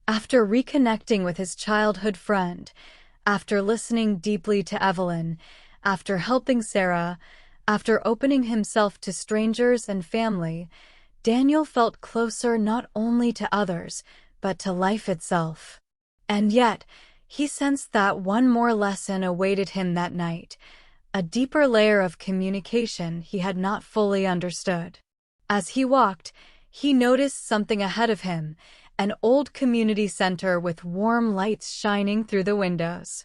After reconnecting with his childhood friend, after listening deeply to Evelyn, after helping Sarah, after opening himself to strangers and family, Daniel felt closer not only to others, but to life itself. And yet, he sensed that one more lesson awaited him that night, a deeper layer of communication he had not fully understood. As he walked, he noticed something ahead of him, an old community center with warm lights shining through the windows.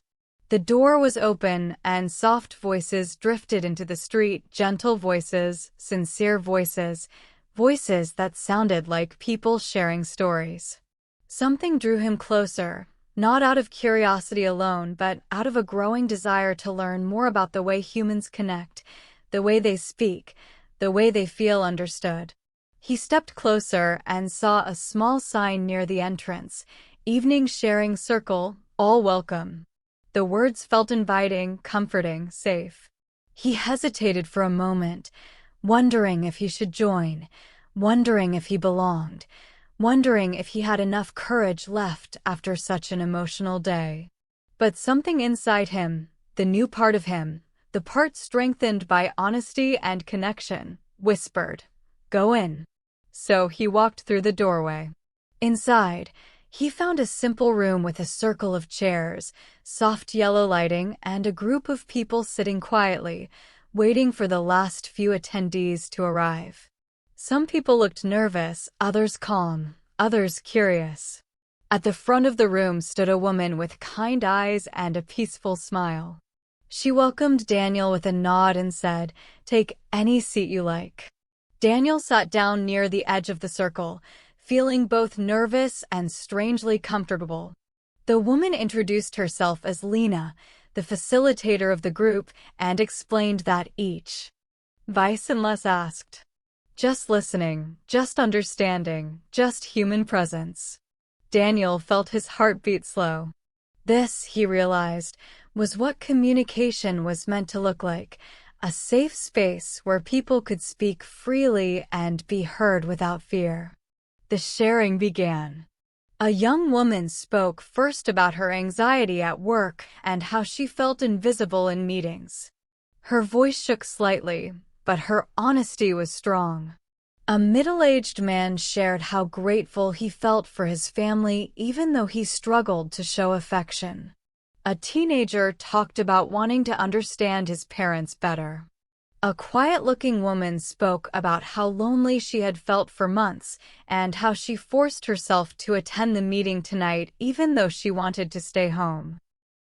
The door was open, and soft voices drifted into the street, gentle voices, sincere voices, voices that sounded like people sharing stories. Something drew him closer, Not out of curiosity alone, but out of a growing desire to learn more about the way humans connect, the way they speak, the way they feel understood. He stepped closer and saw a small sign near the entrance, "Evening Sharing Circle, All Welcome." The words felt inviting, comforting, safe. He hesitated for a moment, wondering if he should join, wondering if he belonged, wondering if he had enough courage left after such an emotional day. But something inside him, the new part of him, the part strengthened by honesty and connection, whispered, "Go in." So he walked through the doorway. Inside, he found a simple room with a circle of chairs, soft yellow lighting, and a group of people sitting quietly, waiting for the last few attendees to arrive. Some people looked nervous, others calm, others curious. At the front of the room stood a woman with kind eyes and a peaceful smile. She welcomed Daniel with a nod and said, "Take any seat you like." Daniel sat down near the edge of the circle, feeling both nervous and strangely comfortable. The woman introduced herself as Lena, the facilitator of the group, and explained that each vice unless asked. Just listening, just understanding, just human presence. Daniel felt his heartbeat slow. This, he realized, was what communication was meant to look like, a safe space where people could speak freely and be heard without fear. The sharing began. A young woman spoke first about her anxiety at work and how she felt invisible in meetings. Her voice shook slightly, but her honesty was strong. A middle-aged man shared how grateful he felt for his family even though he struggled to show affection. A teenager talked about wanting to understand his parents better. A quiet-looking woman spoke about how lonely she had felt for months and how she forced herself to attend the meeting tonight even though she wanted to stay home.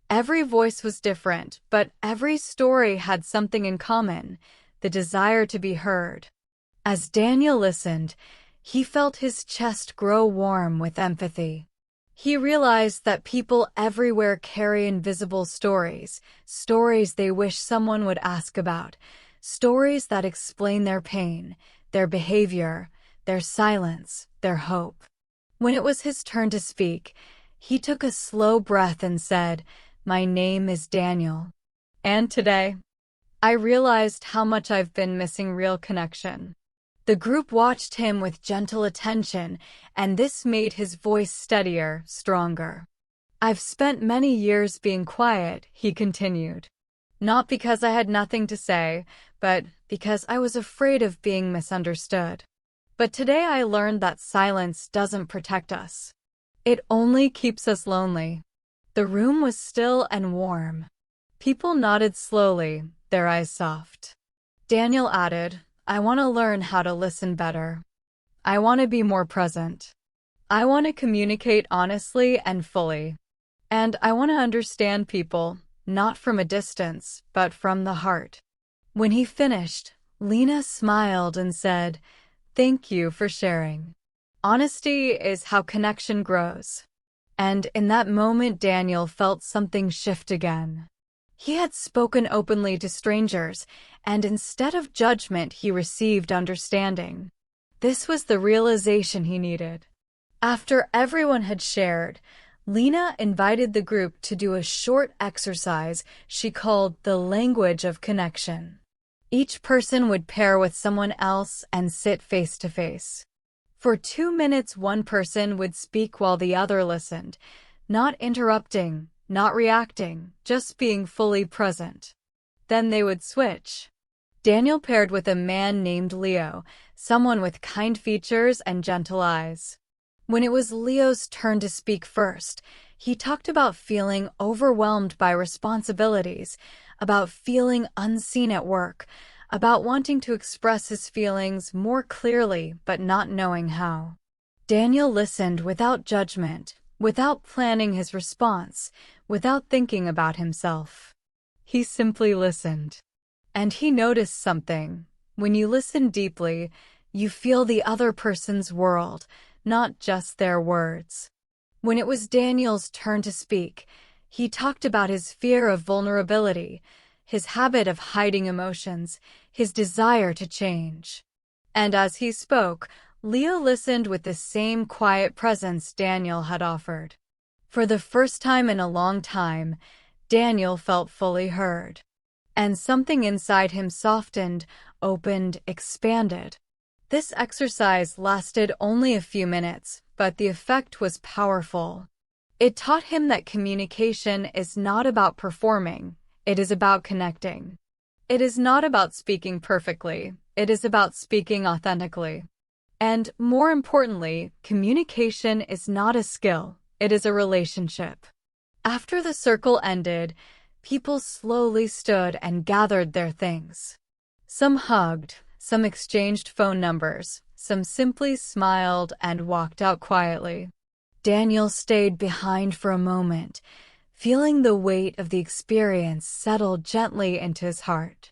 Every voice was different, but every story had something in common, the desire to be heard. As Daniel listened, he felt his chest grow warm with empathy. He realized that people everywhere carry invisible stories, stories they wish someone would ask about, stories that explain their pain, their behavior, their silence, their hope. When it was his turn to speak, he took a slow breath and said, "My name is Daniel. And today, I realized how much I've been missing real connection." The group watched him with gentle attention, and this made his voice steadier, stronger. "I've spent many years being quiet," he continued. "Not because I had nothing to say, but because I was afraid of being misunderstood. But today I learned that silence doesn't protect us. It only keeps us lonely." The room was still and warm. People nodded slowly, their eyes soft. Daniel added, "I want to learn how to listen better. I want to be more present. I want to communicate honestly and fully. And I want to understand people, not from a distance, but from the heart." When he finished, Lena smiled and said, "Thank you for sharing. Honesty is how connection grows." And in that moment, Daniel felt something shift again. He had spoken openly to strangers, and instead of judgment, he received understanding. This was the realization he needed. After everyone had shared, Lena invited the group to do a short exercise she called the language of connection. Each person would pair with someone else and sit face to face. For 2 minutes, one person would speak while the other listened, not interrupting, not reacting, just being fully present. Then they would switch. Daniel paired with a man named Leo, someone with kind features and gentle eyes. When it was Leo's turn to speak first, he talked about feeling overwhelmed by responsibilities, about feeling unseen at work, about wanting to express his feelings more clearly but not knowing how. Daniel listened without judgment, without planning his response, without thinking about himself. He simply listened. And he noticed something. When you listen deeply, you feel the other person's world, not just their words. When it was Daniel's turn to speak, he talked about his fear of vulnerability, his habit of hiding emotions, his desire to change. And as he spoke, Leo listened with the same quiet presence Daniel had offered. For the first time in a long time, Daniel felt fully heard. And something inside him softened, opened, expanded. This exercise lasted only a few minutes, but the effect was powerful. It taught him that communication is not about performing, it is about connecting. It is not about speaking perfectly, it is about speaking authentically. And more importantly, communication is not a skill, it is a relationship. After the circle ended, people slowly stood and gathered their things. Some hugged, some exchanged phone numbers, some simply smiled and walked out quietly. Daniel stayed behind for a moment, feeling the weight of the experience settle gently into his heart.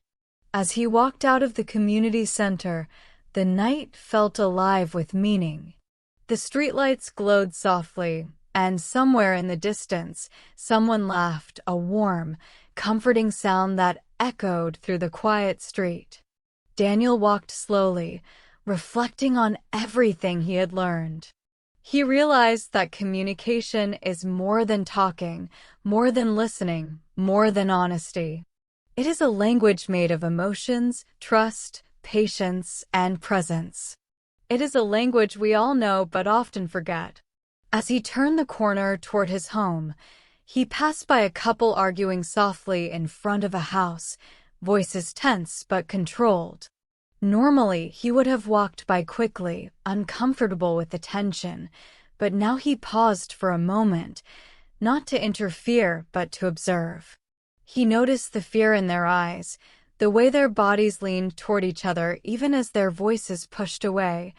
As he walked out of the community center, the night felt alive with meaning. The streetlights glowed softly, and somewhere in the distance, someone laughed, a warm, comforting sound that echoed through the quiet street. Daniel walked slowly, reflecting on everything he had learned. He realized that communication is more than talking, more than listening, more than honesty. It is a language made of emotions, trust, patience, and presence. It is a language we all know but often forget. As he turned the corner toward his home, he passed by a couple arguing softly in front of a house, voices tense but controlled. Normally, he would have walked by quickly, uncomfortable with the tension, but now he paused for a moment, not to interfere but to observe. He noticed the fear in their eyes, the way their bodies leaned toward each other even as their voices pushed away,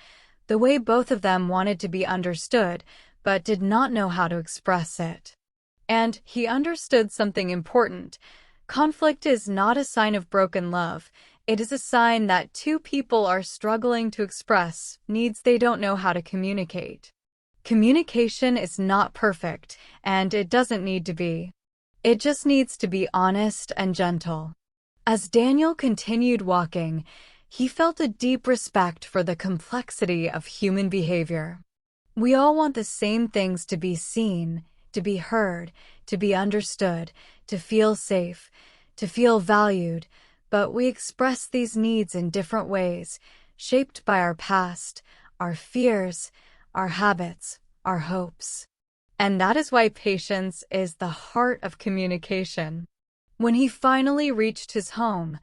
the way both of them wanted to be understood but did not know how to express it. And he understood something important. Conflict is not a sign of broken love. It is a sign that two people are struggling to express needs they don't know how to communicate. Communication is not perfect, and it doesn't need to be. It just needs to be honest and gentle. As Daniel continued walking, he felt a deep respect for the complexity of human behavior. We all want the same things: to be seen, to be heard, to be understood, to feel safe, to feel valued, but we express these needs in different ways, shaped by our past, our fears, our habits, our hopes. And that is why patience is the heart of communication. When he finally reached his home,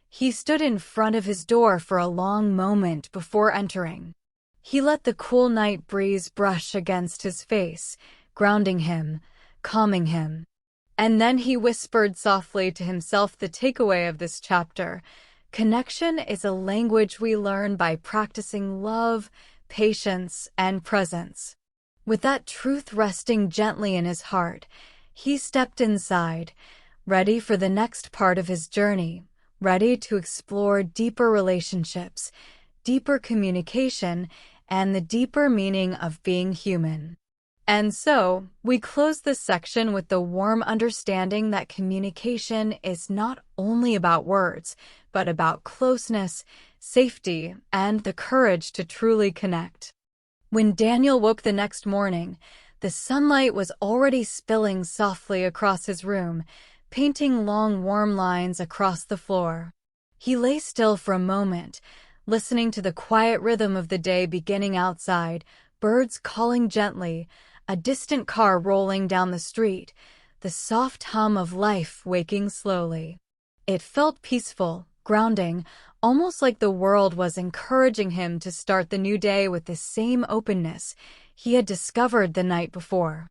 he stood in front of his door for a long moment before entering. He let the cool night breeze brush against his face, grounding him, calming him. And then he whispered softly to himself the takeaway of this chapter: connection is a language we learn by practicing love, patience, and presence. With that truth resting gently in his heart, he stepped inside, ready for the next part of his journey, ready to explore deeper relationships, deeper communication, and the deeper meaning of being human. And so, we close this section with the warm understanding that communication is not only about words, but about closeness, safety, and the courage to truly connect. When Daniel woke the next morning, the sunlight was already spilling softly across his room, painting long warm lines across the floor. He lay still for a moment, listening to the quiet rhythm of the day beginning outside, birds calling gently, a distant car rolling down the street, the soft hum of life waking slowly. It felt peaceful, grounding, almost like the world was encouraging him to start the new day with the same openness he had discovered the night before.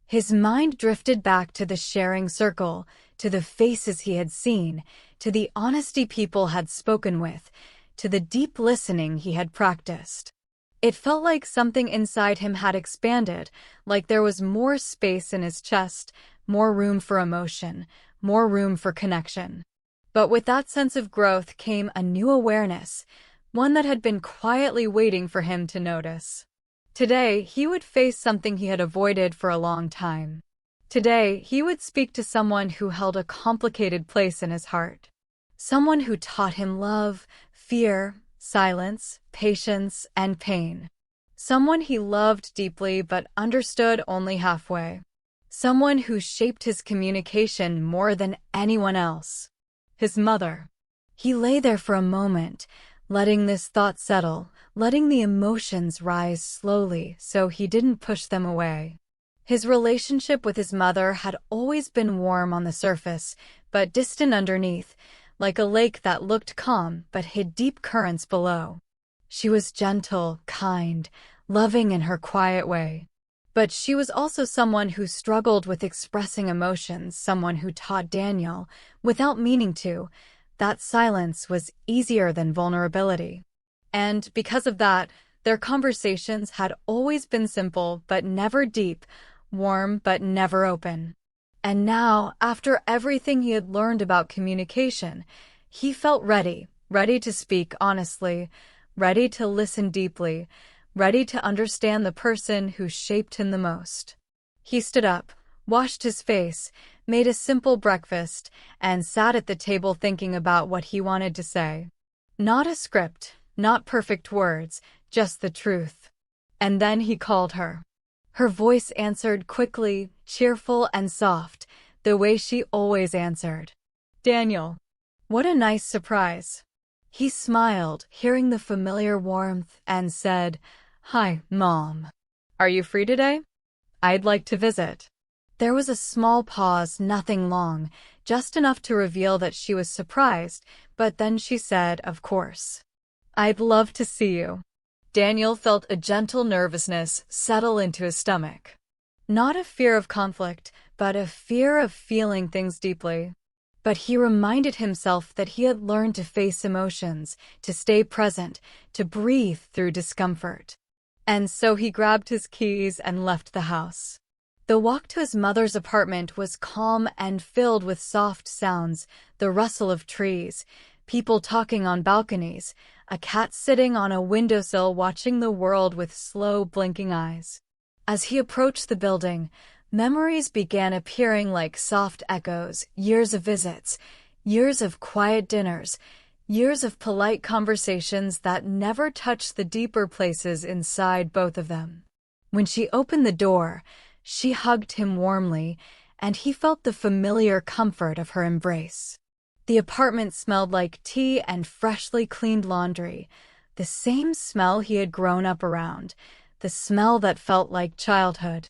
His mind drifted back to the sharing circle, to the faces he had seen, to the honesty people had spoken with, to the deep listening he had practiced. It felt like something inside him had expanded, like there was more space in his chest, more room for emotion, more room for connection. But with that sense of growth came a new awareness, one that had been quietly waiting for him to notice. Today, he would face something he had avoided for a long time. Today, he would speak to someone who held a complicated place in his heart. Someone who taught him love, fear, silence, patience, and pain. Someone he loved deeply but understood only halfway. Someone who shaped his communication more than anyone else. His mother. He lay there for a moment, letting this thought settle, letting the emotions rise slowly so he didn't push them away. His relationship with his mother had always been warm on the surface, but distant underneath, like a lake that looked calm but hid deep currents below. She was gentle, kind, loving in her quiet way. But she was also someone who struggled with expressing emotions, someone who taught Daniel, without meaning to, that silence was easier than vulnerability. And because of that, their conversations had always been simple but never deep, warm but never open. And now, after everything he had learned about communication, he felt ready to speak honestly, ready to listen deeply, ready to understand the person who shaped him the most. He stood up, washed his face, made a simple breakfast, and sat at the table thinking about what he wanted to say. Not a script, not perfect words, just the truth. And then he called her. Her voice answered quickly, cheerful and soft, the way she always answered. Daniel. What a nice surprise. He smiled, hearing the familiar warmth, and said, "Hi, Mom. Are you free today? I'd like to visit." There was a small pause, nothing long, just enough to reveal that she was surprised, but then she said, "Of course. I'd love to see you." Daniel felt a gentle nervousness settle into his stomach. Not a fear of conflict, but a fear of feeling things deeply. But he reminded himself that he had learned to face emotions, to stay present, to breathe through discomfort. And so he grabbed his keys and left the house. The walk to his mother's apartment was calm and filled with soft sounds, the rustle of trees, people talking on balconies, a cat sitting on a windowsill watching the world with slow, blinking eyes. As he approached the building, memories began appearing like soft echoes, years of visits, years of quiet dinners, years of polite conversations that never touched the deeper places inside both of them. When she opened the door, she hugged him warmly, and he felt the familiar comfort of her embrace. The apartment smelled like tea and freshly cleaned laundry, the same smell he had grown up around, the smell that felt like childhood.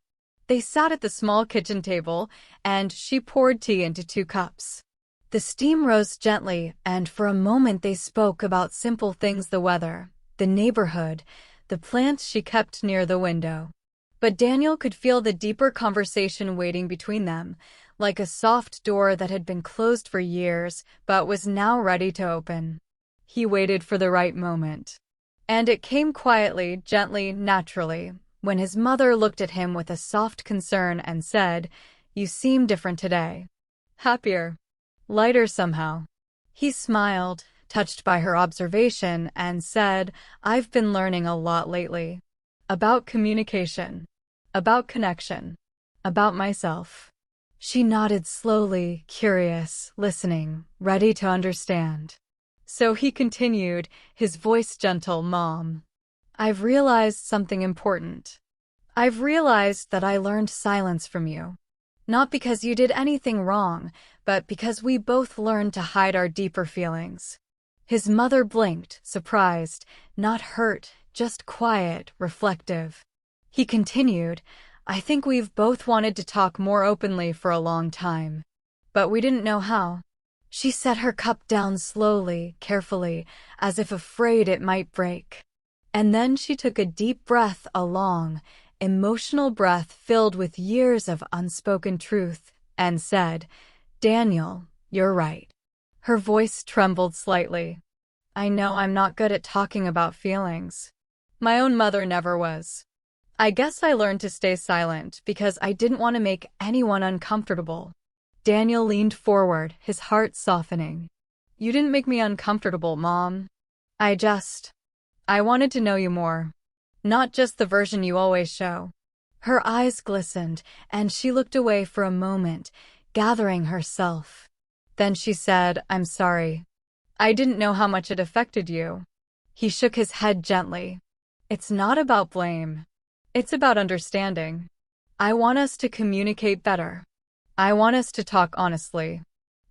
They sat at the small kitchen table, and she poured tea into 2 cups. The steam rose gently, and for a moment they spoke about simple things: the weather, the neighborhood, the plants she kept near the window. But Daniel could feel the deeper conversation waiting between them, like a soft door that had been closed for years but was now ready to open. He waited for the right moment. And it came quietly, gently, naturally, when his mother looked at him with a soft concern and said, "You seem different today. Happier. Lighter somehow." He smiled, touched by her observation, and said, "I've been learning a lot lately. About communication. About connection. About myself." She nodded slowly, curious, listening, ready to understand. So he continued, his voice gentle, "Mom, I've realized something important. I've realized that I learned silence from you. Not because you did anything wrong, but because we both learned to hide our deeper feelings." His mother blinked, surprised, not hurt, just quiet, reflective. He continued, "I think we've both wanted to talk more openly for a long time. But we didn't know how." She set her cup down slowly, carefully, as if afraid it might break. And then she took a deep breath, a long, emotional breath filled with years of unspoken truth, and said, "Daniel, you're right." Her voice trembled slightly. "I know I'm not good at talking about feelings. My own mother never was. I guess I learned to stay silent because I didn't want to make anyone uncomfortable." Daniel leaned forward, his heart softening. "You didn't make me uncomfortable, Mom. I wanted to know you more. Not just the version you always show. Her eyes glistened, and she looked away for a moment, gathering herself. Then she said, "I'm sorry. I didn't know how much it affected you." He shook his head gently. "It's not about blame. It's about understanding. I want us to communicate better. I want us to talk honestly.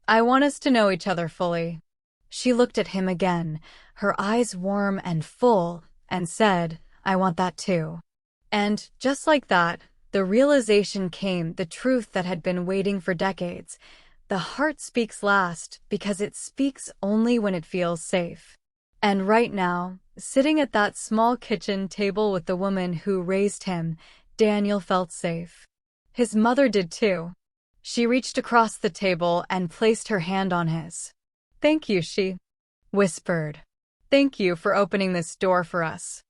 I want us to know each other fully." She looked at him again, her eyes warm and full, and said, "I want that too." And just like that, the realization came, the truth that had been waiting for decades. The heart speaks last because it speaks only when it feels safe. And right now, sitting at that small kitchen table with the woman who raised him, Daniel felt safe. His mother did too. She reached across the table and placed her hand on his. "Thank you," she whispered. "Thank you for opening this door for us."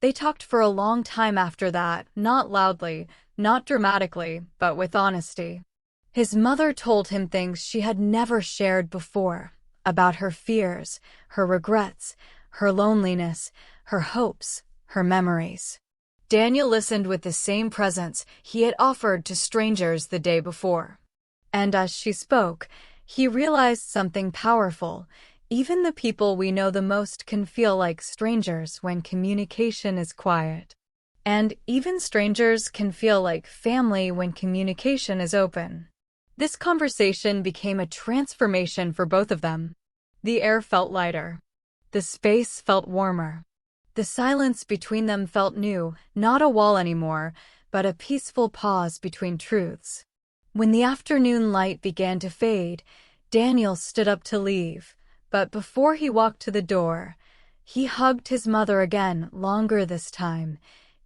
They talked for a long time after that, not loudly, not dramatically, but with honesty. His mother told him things she had never shared before, about her fears, her regrets, her loneliness, her hopes, her memories. Daniel listened with the same presence he had offered to strangers the day before. And as she spoke, he realized something powerful. Even the people we know the most can feel like strangers when communication is quiet. And even strangers can feel like family when communication is open. This conversation became a transformation for both of them. The air felt lighter. The space felt warmer. The silence between them felt new, not a wall anymore, but a peaceful pause between truths. When the afternoon light began to fade, Daniel stood up to leave, but before he walked to the door, he hugged his mother again, longer this time,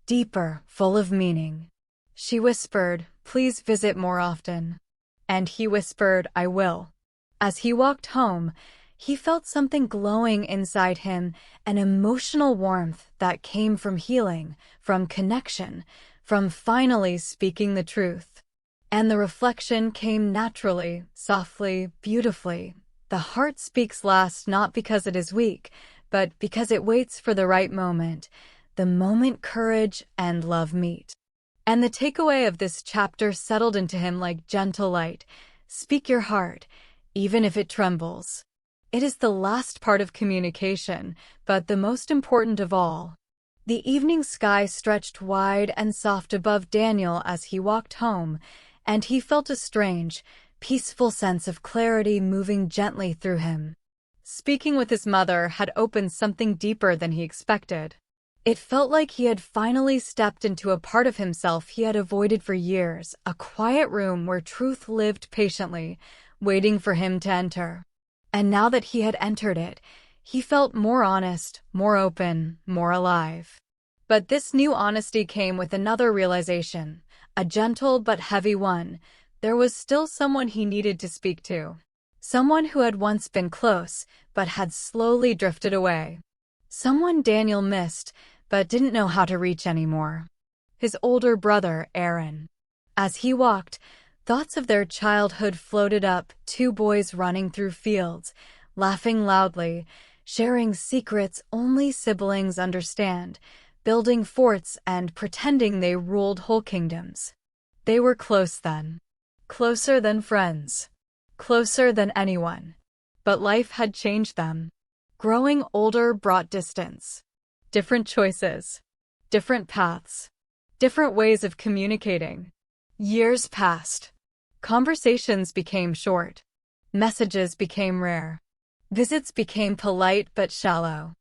deeper, full of meaning. She whispered, "Please visit more often." And he whispered, "I will." As he walked home, he felt something glowing inside him, an emotional warmth that came from healing, from connection, from finally speaking the truth. And the reflection came naturally, softly, beautifully. The heart speaks last not because it is weak, but because it waits for the right moment, the moment courage and love meet. And the takeaway of this chapter settled into him like gentle light. Speak your heart, even if it trembles. It is the last part of communication, but the most important of all. The evening sky stretched wide and soft above Daniel as he walked home, and he felt a strange, peaceful sense of clarity moving gently through him. Speaking with his mother had opened something deeper than he expected. It felt like he had finally stepped into a part of himself he had avoided for years, a quiet room where truth lived patiently, waiting for him to enter. And now that he had entered it, he felt more honest, more open, more alive. But this new honesty came with another realization, a gentle but heavy one. There was still someone he needed to speak to. Someone who had once been close, but had slowly drifted away. Someone Daniel missed, but didn't know how to reach anymore. His older brother, Aaron. As he walked, thoughts of their childhood floated up, two boys running through fields, laughing loudly, sharing secrets only siblings understand, building forts and pretending they ruled whole kingdoms. They were close then. Closer than friends. Closer than anyone. But life had changed them. Growing older brought distance. Different choices. Different paths. Different ways of communicating. Years passed. Conversations became short. Messages became rare. Visits became polite but shallow.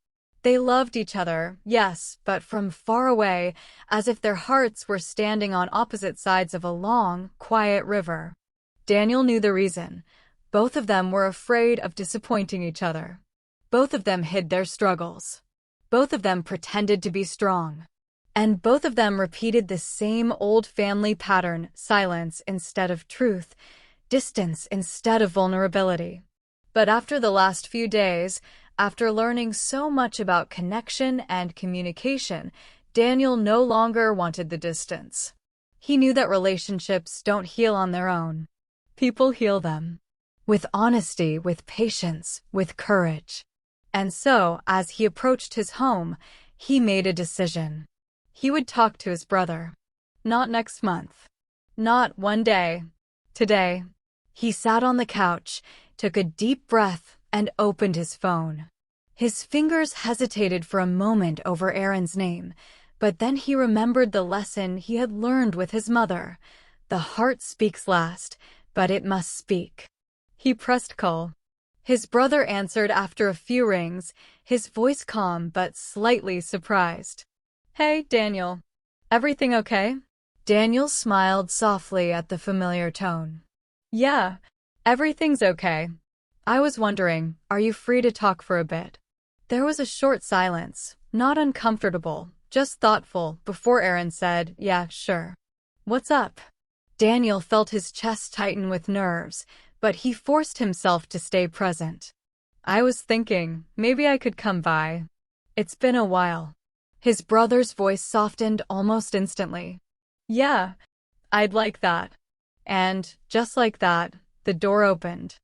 They loved each other, yes, but from far away, as if their hearts were standing on opposite sides of a long, quiet river. Daniel knew the reason. Both of them were afraid of disappointing each other. Both of them hid their struggles. Both of them pretended to be strong. And both of them repeated the same old family pattern, silence instead of truth, distance instead of vulnerability. But after the last few days, after learning so much about connection and communication, Daniel no longer wanted the distance. He knew that relationships don't heal on their own. People heal them. With honesty, with patience, with courage. And so, as he approached his home, he made a decision. He would talk to his brother. Not next month. Not one day. Today. He sat on the couch, took a deep breath, and opened his phone. His fingers hesitated for a moment over Aaron's name, but then he remembered the lesson he had learned with his mother. The heart speaks last, but it must speak. He pressed call. His brother answered after a few rings, his voice calm but slightly surprised. "Hey, Daniel. Everything okay?" Daniel smiled softly at the familiar tone. "Yeah, everything's okay. I was wondering, are you free to talk for a bit?" There was a short silence, not uncomfortable, just thoughtful, before Aaron said, "Yeah, sure." "What's up?" Daniel felt his chest tighten with nerves, but he forced himself to stay present. "I was thinking, maybe I could come by. It's been a while." His brother's voice softened almost instantly. "Yeah, I'd like that." And, just like that, the door opened.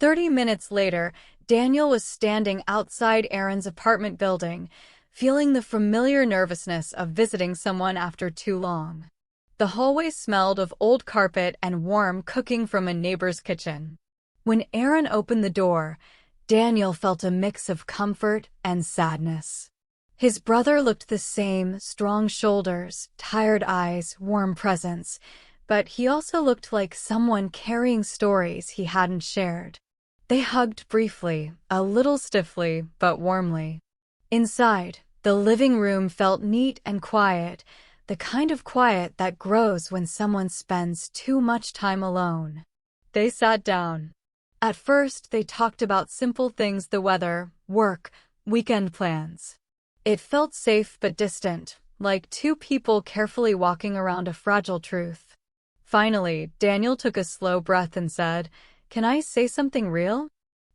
30 minutes later, Daniel was standing outside Aaron's apartment building, feeling the familiar nervousness of visiting someone after too long. The hallway smelled of old carpet and warm cooking from a neighbor's kitchen. When Aaron opened the door, Daniel felt a mix of comfort and sadness. His brother looked the same, strong shoulders, tired eyes, warm presence, but he also looked like someone carrying stories he hadn't shared. They hugged briefly, a little stiffly, but warmly. Inside, the living room felt neat and quiet, the kind of quiet that grows when someone spends too much time alone. They sat down. At first, they talked about simple things: the weather, work, weekend plans. It felt safe but distant, like two people carefully walking around a fragile truth. Finally, Daniel took a slow breath and said, "Can I say something real?"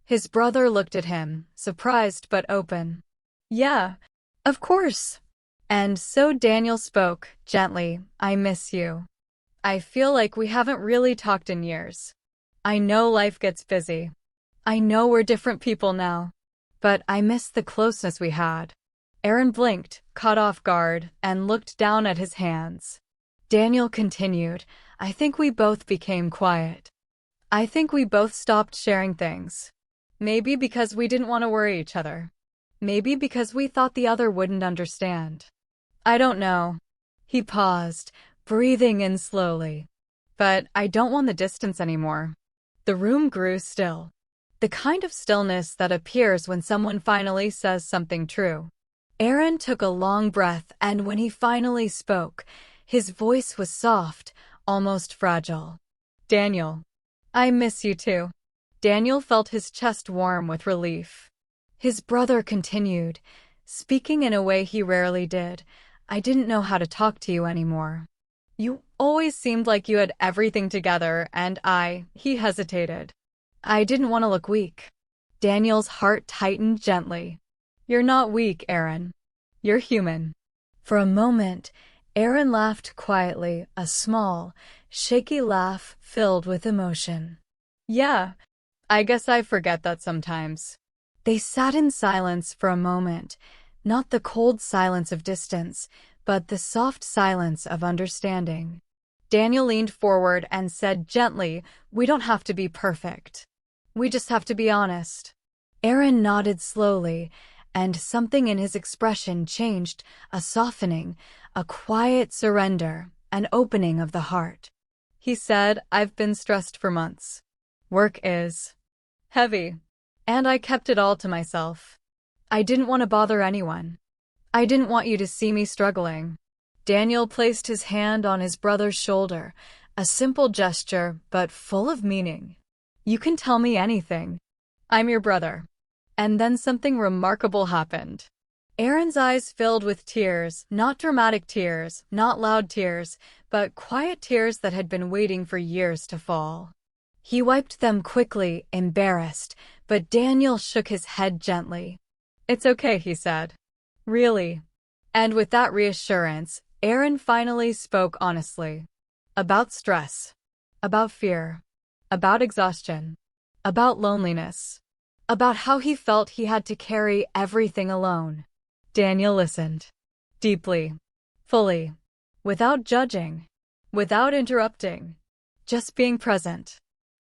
His brother looked at him, surprised but open. "Yeah, of course." And so Daniel spoke, gently, "I miss you. I feel like we haven't really talked in years. I know life gets busy. I know we're different people now. But I miss the closeness we had." Aaron blinked, caught off guard, and looked down at his hands. Daniel continued, "I think we both became quiet. I think we both stopped sharing things. Maybe because we didn't want to worry each other. Maybe because we thought the other wouldn't understand. I don't know." He paused, breathing in slowly. "But I don't want the distance anymore." The room grew still. The kind of stillness that appears when someone finally says something true. Aaron took a long breath, and when he finally spoke, his voice was soft, almost fragile. "Daniel, I miss you too." Daniel felt his chest warm with relief. His brother continued, speaking in a way he rarely did. "I didn't know how to talk to you anymore. You always seemed like you had everything together, and he hesitated. I didn't want to look weak." Daniel's heart tightened gently. "You're not weak, Aaron. You're human." For a moment, Aaron laughed quietly, a small, shaky laugh filled with emotion. "Yeah, I guess I forget that sometimes." They sat in silence for a moment, not the cold silence of distance, but the soft silence of understanding. Daniel leaned forward and said gently, "We don't have to be perfect. We just have to be honest." Aaron nodded slowly, and something in his expression changed, a softening, a quiet surrender, an opening of the heart. He said, "I've been stressed for months. Work is heavy, and I kept it all to myself. I didn't want to bother anyone. I didn't want you to see me struggling." Daniel placed his hand on his brother's shoulder, a simple gesture, but full of meaning. "You can tell me anything. I'm your brother." And then something remarkable happened. Aaron's eyes filled with tears, not dramatic tears, not loud tears, but quiet tears that had been waiting for years to fall. He wiped them quickly, embarrassed, but Daniel shook his head gently. "It's okay," he said. "Really." And with that reassurance, Aaron finally spoke honestly. About stress. About fear. About exhaustion. About loneliness. About how he felt he had to carry everything alone. Daniel listened. Deeply. fully, without judging, without interrupting, just being present.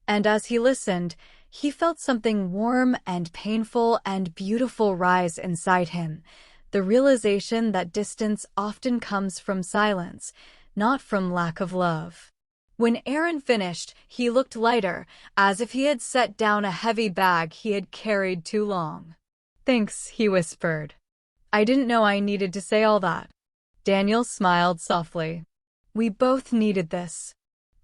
And as he listened, he felt something warm and painful and beautiful rise inside him, the realization that distance often comes from silence, not from lack of love. When Aaron finished, he looked lighter, as if he had set down a heavy bag he had carried too long. "Thanks," he whispered. "I didn't know I needed to say all that." Daniel smiled softly. "We both needed this."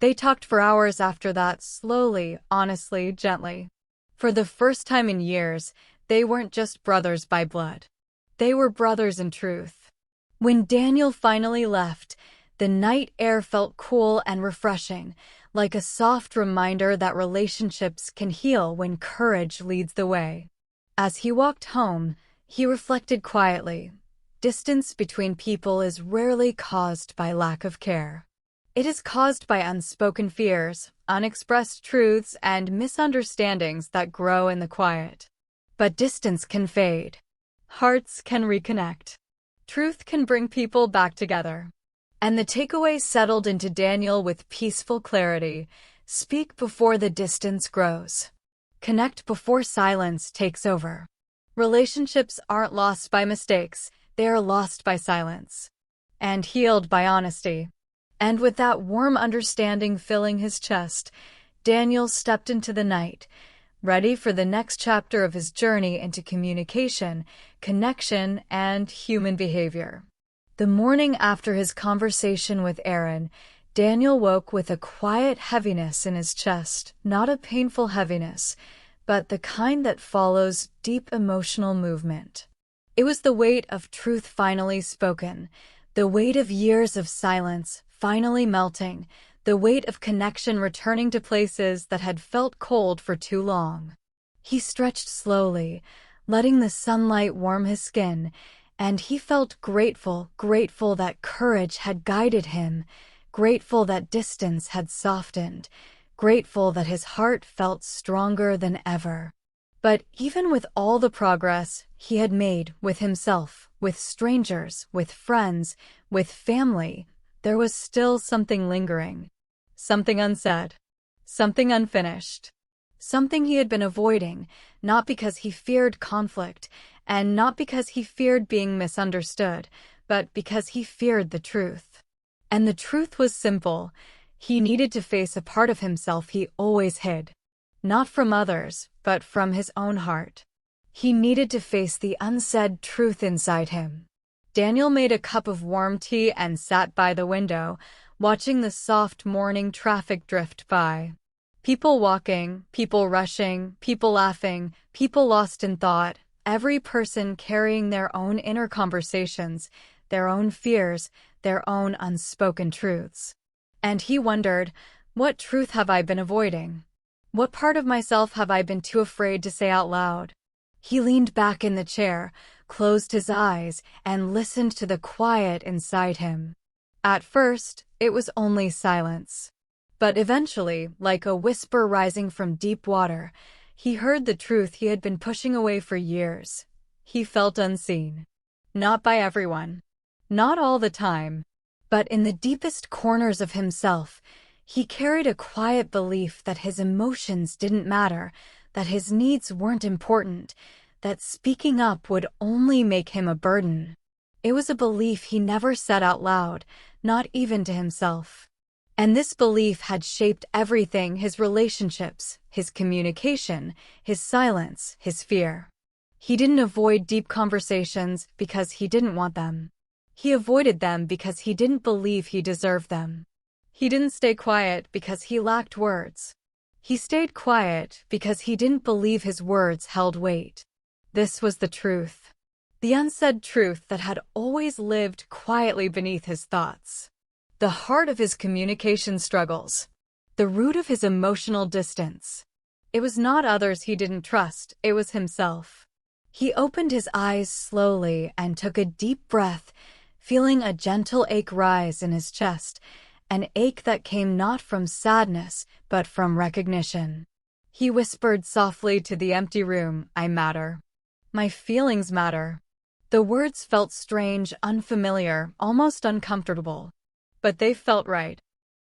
They talked for hours after that, slowly, honestly, gently. For the first time in years, they weren't just brothers by blood. They were brothers in truth. When Daniel finally left, the night air felt cool and refreshing, like a soft reminder that relationships can heal when courage leads the way. As he walked home, he reflected quietly. Distance between people is rarely caused by lack of care. It is caused by unspoken fears, unexpressed truths, and misunderstandings that grow in the quiet. But distance can fade. Hearts can reconnect. Truth can bring people back together. And the takeaway settled into Daniel with peaceful clarity. Speak before the distance grows. Connect before silence takes over. Relationships aren't lost by mistakes, they are lost by silence. And healed by honesty. And with that warm understanding filling his chest, Daniel stepped into the night, ready for the next chapter of his journey into communication, connection, and human behavior. The morning after his conversation with Aaron, Daniel woke with a quiet heaviness in his chest, not a painful heaviness, but the kind that follows deep emotional movement. It was the weight of truth finally spoken, the weight of years of silence finally melting, the weight of connection returning to places that had felt cold for too long. He stretched slowly, letting the sunlight warm his skin, and he felt grateful that courage had guided him, grateful that distance had softened, grateful that his heart felt stronger than ever. But even with all the progress he had made with himself, with strangers, with friends, with family, there was still something lingering, something unsaid, something unfinished, something he had been avoiding, not because he feared conflict, and not because he feared being misunderstood, but because he feared the truth. And the truth was simple. He needed to face a part of himself he always hid. Not from others, but from his own heart. He needed to face the unsaid truth inside him. Daniel made a cup of warm tea and sat by the window, watching the soft morning traffic drift by. People walking, people rushing, people laughing, people lost in thought, every person carrying their own inner conversations, their own fears, their own unspoken truths. And he wondered, what truth have I been avoiding? What part of myself have I been too afraid to say out loud? He leaned back in the chair, closed his eyes, and listened to the quiet inside him. At first, it was only silence. But eventually, like a whisper rising from deep water, he heard the truth he had been pushing away for years. He felt unseen. Not by everyone. Not all the time. But in the deepest corners of himself, he carried a quiet belief that his emotions didn't matter, that his needs weren't important, that speaking up would only make him a burden. It was a belief he never said out loud, not even to himself. And this belief had shaped everything: his relationships, his communication, his silence, his fear. He didn't avoid deep conversations because he didn't want them. He avoided them because he didn't believe he deserved them. He didn't stay quiet because he lacked words. He stayed quiet because he didn't believe his words held weight. This was the truth. The unsaid truth that had always lived quietly beneath his thoughts. The heart of his communication struggles. The root of his emotional distance. It was not others he didn't trust, it was himself. He opened his eyes slowly and took a deep breath, feeling a gentle ache rise in his chest, an ache that came not from sadness, but from recognition. He whispered softly to the empty room, "I matter. My feelings matter." The words felt strange, unfamiliar, almost uncomfortable. But they felt right.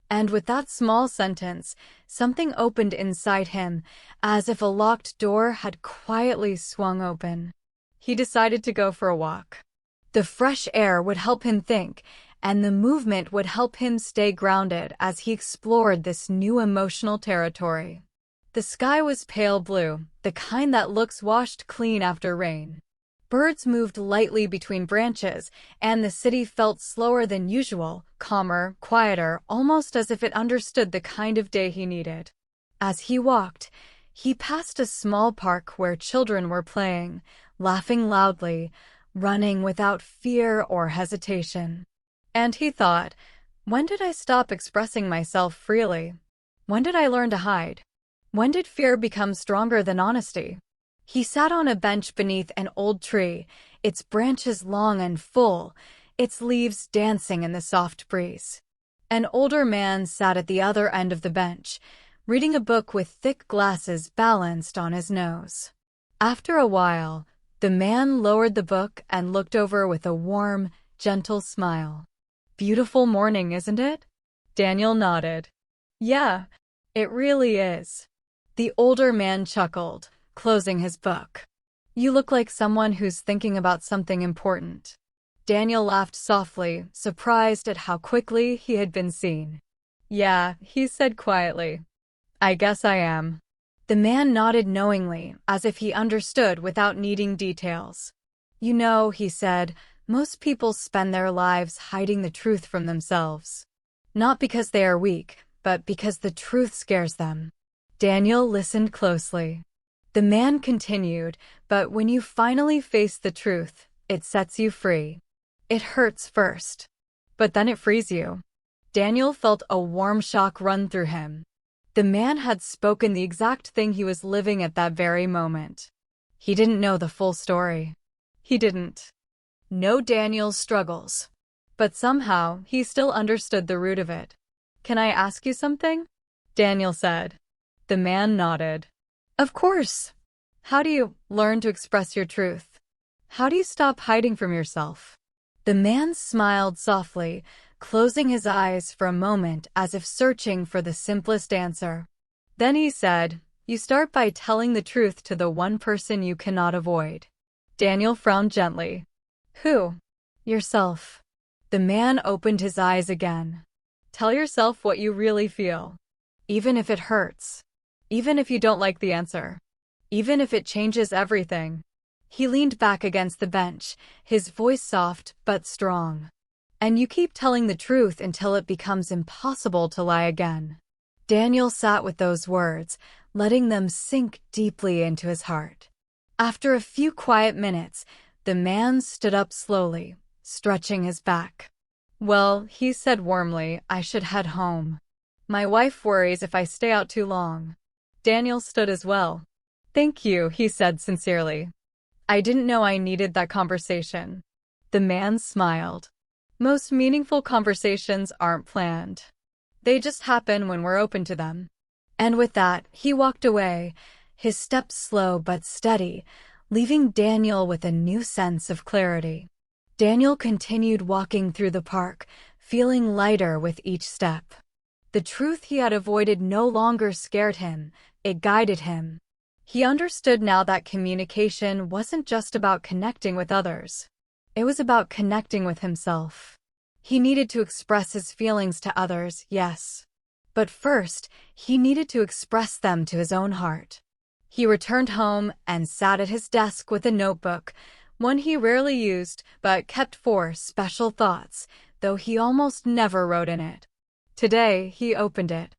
And with that small sentence, something opened inside him, as if a locked door had quietly swung open. He decided to go for a walk. The fresh air would help him think, and the movement would help him stay grounded as he explored this new emotional territory. The sky was pale blue, the kind that looks washed clean after rain. Birds moved lightly between branches, and the city felt slower than usual, calmer, quieter, almost as if it understood the kind of day he needed. As he walked, he passed a small park where children were playing, laughing loudly, running without fear or hesitation. And he thought, when did I stop expressing myself freely? When did I learn to hide? When did fear become stronger than honesty? He sat on a bench beneath an old tree, its branches long and full, its leaves dancing in the soft breeze. An older man sat at the other end of the bench, reading a book with thick glasses balanced on his nose. After a while, the man lowered the book and looked over with a warm, gentle smile. "Beautiful morning, isn't it?" Daniel nodded. "Yeah, it really is." The older man chuckled, closing his book. "You look like someone who's thinking about something important." Daniel laughed softly, surprised at how quickly he had been seen. "Yeah," he said quietly. "I guess I am." The man nodded knowingly, as if he understood without needing details. "You know," he said, "most people spend their lives hiding the truth from themselves. Not because they are weak, but because the truth scares them." Daniel listened closely. The man continued, "But when you finally face the truth, it sets you free. It hurts first, but then it frees you." Daniel felt a warm shock run through him. The man had spoken the exact thing he was living at that very moment. He didn't know the full story. He didn't know Daniel's struggles. But somehow, he still understood the root of it. "Can I ask you something?" Daniel said. The man nodded. "Of course. How do you learn to express your truth? How do you stop hiding from yourself?" The man smiled softly, closing his eyes for a moment as if searching for the simplest answer. Then he said, "You start by telling the truth to the one person you cannot avoid." Daniel frowned gently. "Who?" "Yourself." The man opened his eyes again. "Tell yourself what you really feel. Even if it hurts. Even if you don't like the answer. Even if it changes everything." He leaned back against the bench, his voice soft but strong. "And you keep telling the truth until it becomes impossible to lie again." Daniel sat with those words, letting them sink deeply into his heart. After a few quiet minutes, the man stood up slowly, stretching his back. "Well," he said warmly, "I should head home. My wife worries if I stay out too long." Daniel stood as well. "Thank you," he said sincerely. "I didn't know I needed that conversation." The man smiled. "Most meaningful conversations aren't planned. They just happen when we're open to them." And with that, he walked away, his steps slow but steady, leaving Daniel with a new sense of clarity. Daniel continued walking through the park, feeling lighter with each step. The truth he had avoided no longer scared him, it guided him. He understood now that communication wasn't just about connecting with others. It was about connecting with himself. He needed to express his feelings to others, yes. But first, he needed to express them to his own heart. He returned home and sat at his desk with a notebook, one he rarely used but kept for special thoughts, though he almost never wrote in it. Today, he opened it.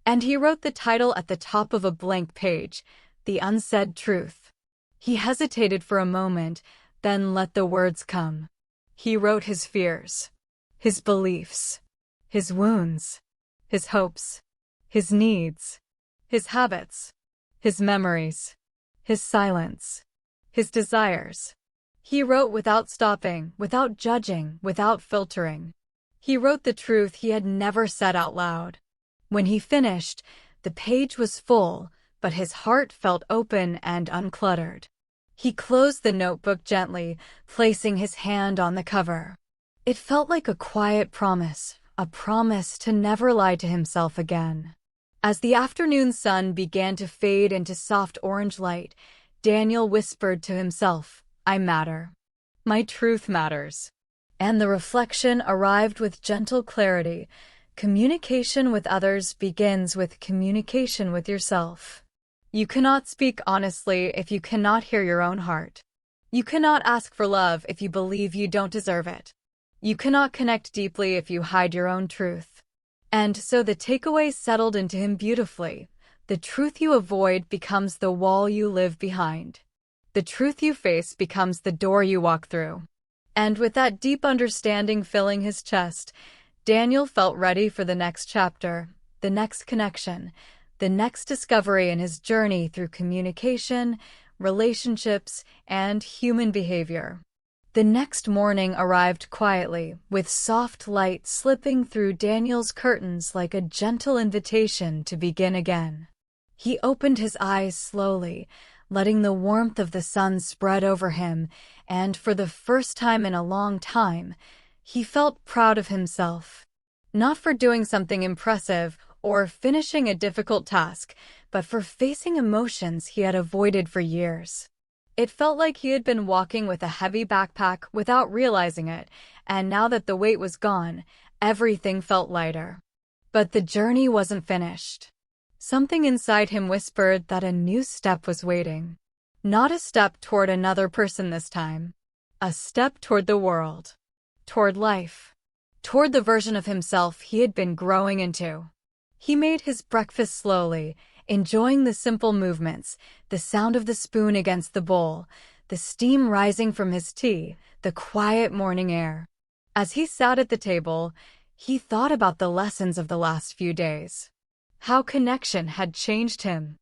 And he wrote the title at the top of a blank page, "The Unsaid Truth." He hesitated for a moment, then let the words come. He wrote his fears, his beliefs, his wounds, his hopes, his needs, his habits, his memories, his silence, his desires. He wrote without stopping, without judging, without filtering. He wrote the truth he had never said out loud. When he finished, the page was full, but his heart felt open and uncluttered. He closed the notebook gently, placing his hand on the cover. It felt like a quiet promise, a promise to never lie to himself again. As the afternoon sun began to fade into soft orange light, Daniel whispered to himself, "I matter. My truth matters." And the reflection arrived with gentle clarity. Communication with others begins with communication with yourself. You cannot speak honestly if you cannot hear your own heart. You cannot ask for love if you believe you don't deserve it. You cannot connect deeply if you hide your own truth. And so the takeaway settled into him beautifully. The truth you avoid becomes the wall you live behind. The truth you face becomes the door you walk through. And with that deep understanding filling his chest, Daniel felt ready for the next chapter, the next connection, the next discovery in his journey through communication, relationships, and human behavior. The next morning arrived quietly, with soft light slipping through Daniel's curtains like a gentle invitation to begin again. He opened his eyes slowly, letting the warmth of the sun spread over him, and for the first time in a long time, he felt proud of himself. Not for doing something impressive or finishing a difficult task, but for facing emotions he had avoided for years. It felt like he had been walking with a heavy backpack without realizing it, and now that the weight was gone, everything felt lighter. But the journey wasn't finished. Something inside him whispered that a new step was waiting. Not a step toward another person this time. A step toward the world. Toward life. Toward the version of himself he had been growing into. He made his breakfast slowly, enjoying the simple movements, the sound of the spoon against the bowl, the steam rising from his tea, the quiet morning air. As he sat at the table, he thought about the lessons of the last few days. How connection had changed him.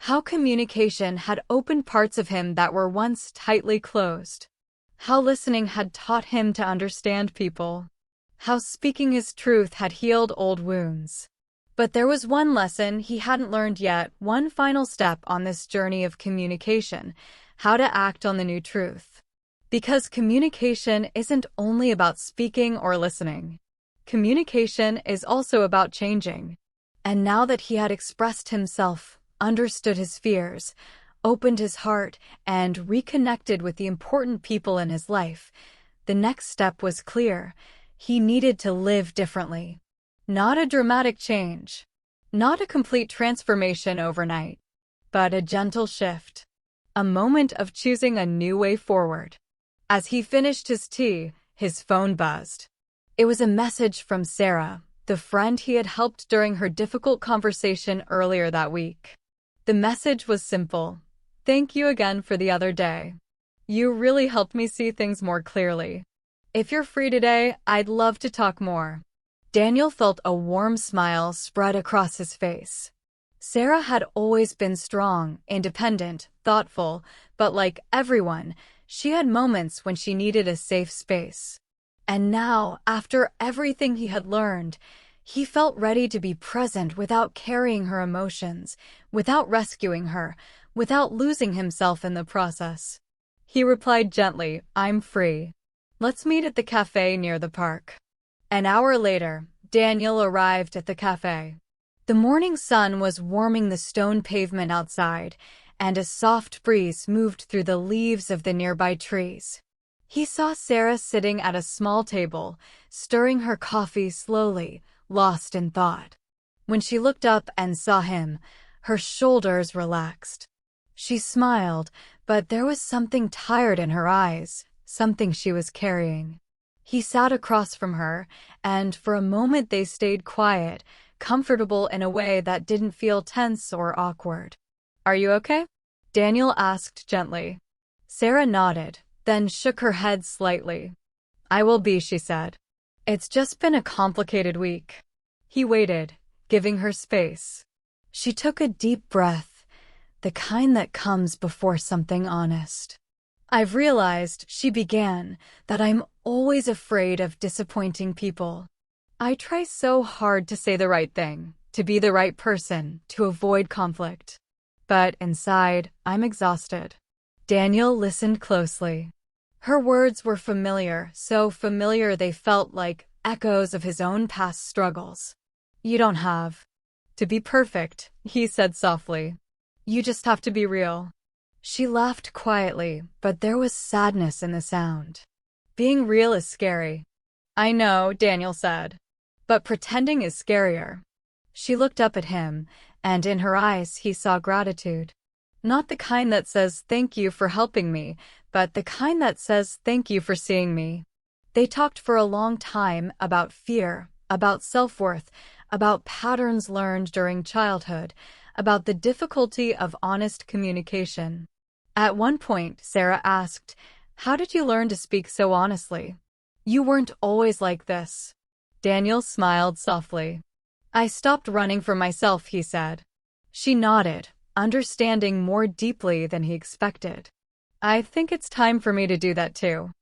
How communication had opened parts of him that were once tightly closed. How listening had taught him to understand people. How speaking his truth had healed old wounds. But there was one lesson he hadn't learned yet, one final step on this journey of communication, how to act on the new truth. Because communication isn't only about speaking or listening. Communication is also about changing. And now that he had expressed himself, understood his fears, opened his heart, and reconnected with the important people in his life, the next step was clear. He needed to live differently. Not a dramatic change. Not a complete transformation overnight. But a gentle shift. A moment of choosing a new way forward. As he finished his tea, his phone buzzed. It was a message from Sarah, the friend he had helped during her difficult conversation earlier that week. The message was simple. "Thank you again for the other day. You really helped me see things more clearly. If you're free today, I'd love to talk more." Daniel felt a warm smile spread across his face. Sarah had always been strong, independent, thoughtful, but like everyone, she had moments when she needed a safe space. And now, after everything he had learned, he felt ready to be present without carrying her emotions, without rescuing her, without losing himself in the process. He replied gently, "I'm free. Let's meet at the cafe near the park." An hour later, Daniel arrived at the cafe. The morning sun was warming the stone pavement outside, and a soft breeze moved through the leaves of the nearby trees. He saw Sarah sitting at a small table, stirring her coffee slowly, lost in thought. When she looked up and saw him, her shoulders relaxed. She smiled, but there was something tired in her eyes, something she was carrying. He sat across from her, and for a moment they stayed quiet, comfortable in a way that didn't feel tense or awkward. "Are you okay?" Daniel asked gently. Sarah nodded, then shook her head slightly. "I will be," she said. "It's just been a complicated week." He waited, giving her space. She took a deep breath, the kind that comes before something honest. "I've realized," she began, "that I'm always afraid of disappointing people. I try so hard to say the right thing, to be the right person, to avoid conflict. But inside, I'm exhausted." Daniel listened closely. Her words were familiar, so familiar they felt like echoes of his own past struggles. You don't have to be perfect, he said softly. You just have to be real. She laughed quietly, but there was sadness in the sound. Being real is scary. I know, Daniel said. But pretending is scarier. She looked up at him, and in her eyes he saw gratitude. Not the kind that says thank you for helping me, but the kind that says thank you for seeing me. They talked for a long time about fear, about self-worth, about patterns learned during childhood, about the difficulty of honest communication. At one point, Sarah asked, "How did you learn to speak so honestly? You weren't always like this." Daniel smiled softly. I stopped running from myself, he said. She nodded, understanding more deeply than he expected. I think it's time for me to do that too.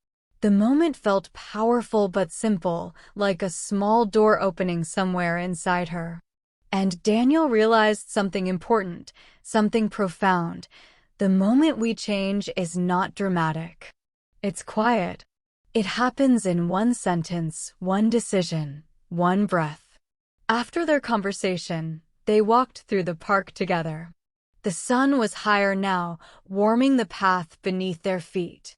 The moment felt powerful but simple, like a small door opening somewhere inside her. And Daniel realized something important, something profound. The moment we change is not dramatic. It's quiet. It happens in one sentence, one decision, one breath. After their conversation, they walked through the park together. The sun was higher now, warming the path beneath their feet.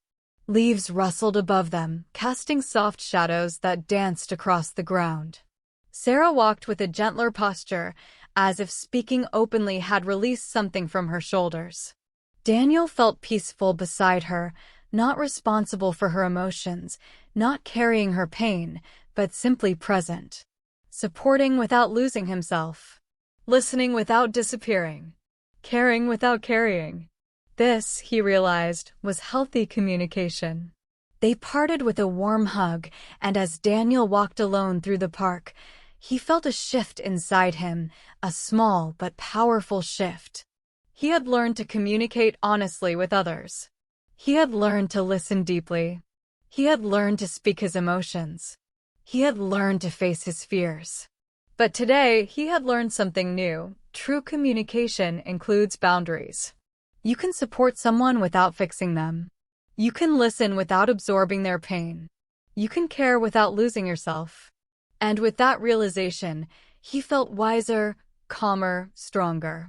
Leaves rustled above them, casting soft shadows that danced across the ground. Sarah walked with a gentler posture, as if speaking openly had released something from her shoulders. Daniel felt peaceful beside her, not responsible for her emotions, not carrying her pain, but simply present. Supporting without losing himself. Listening without disappearing. Caring without carrying. This, he realized, was healthy communication. They parted with a warm hug, and as Daniel walked alone through the park, he felt a shift inside him, a small but powerful shift. He had learned to communicate honestly with others. He had learned to listen deeply. He had learned to speak his emotions. He had learned to face his fears. But today, he had learned something new. True communication includes boundaries. You can support someone without fixing them. You can listen without absorbing their pain. You can care without losing yourself. And with that realization, he felt wiser, calmer, stronger.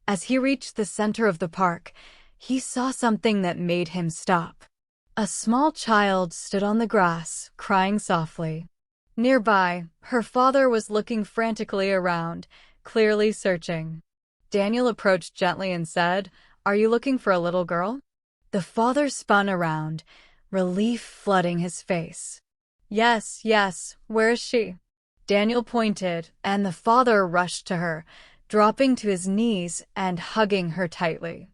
As he reached the center of the park, he saw something that made him stop. A small child stood on the grass, crying softly. Nearby, her father was looking frantically around, clearly searching. Daniel approached gently and said, "Are you looking for a little girl?" The father spun around, relief flooding his face. Yes, yes, where is she?" Daniel pointed, and the father rushed to her, dropping to his knees and hugging her tightly.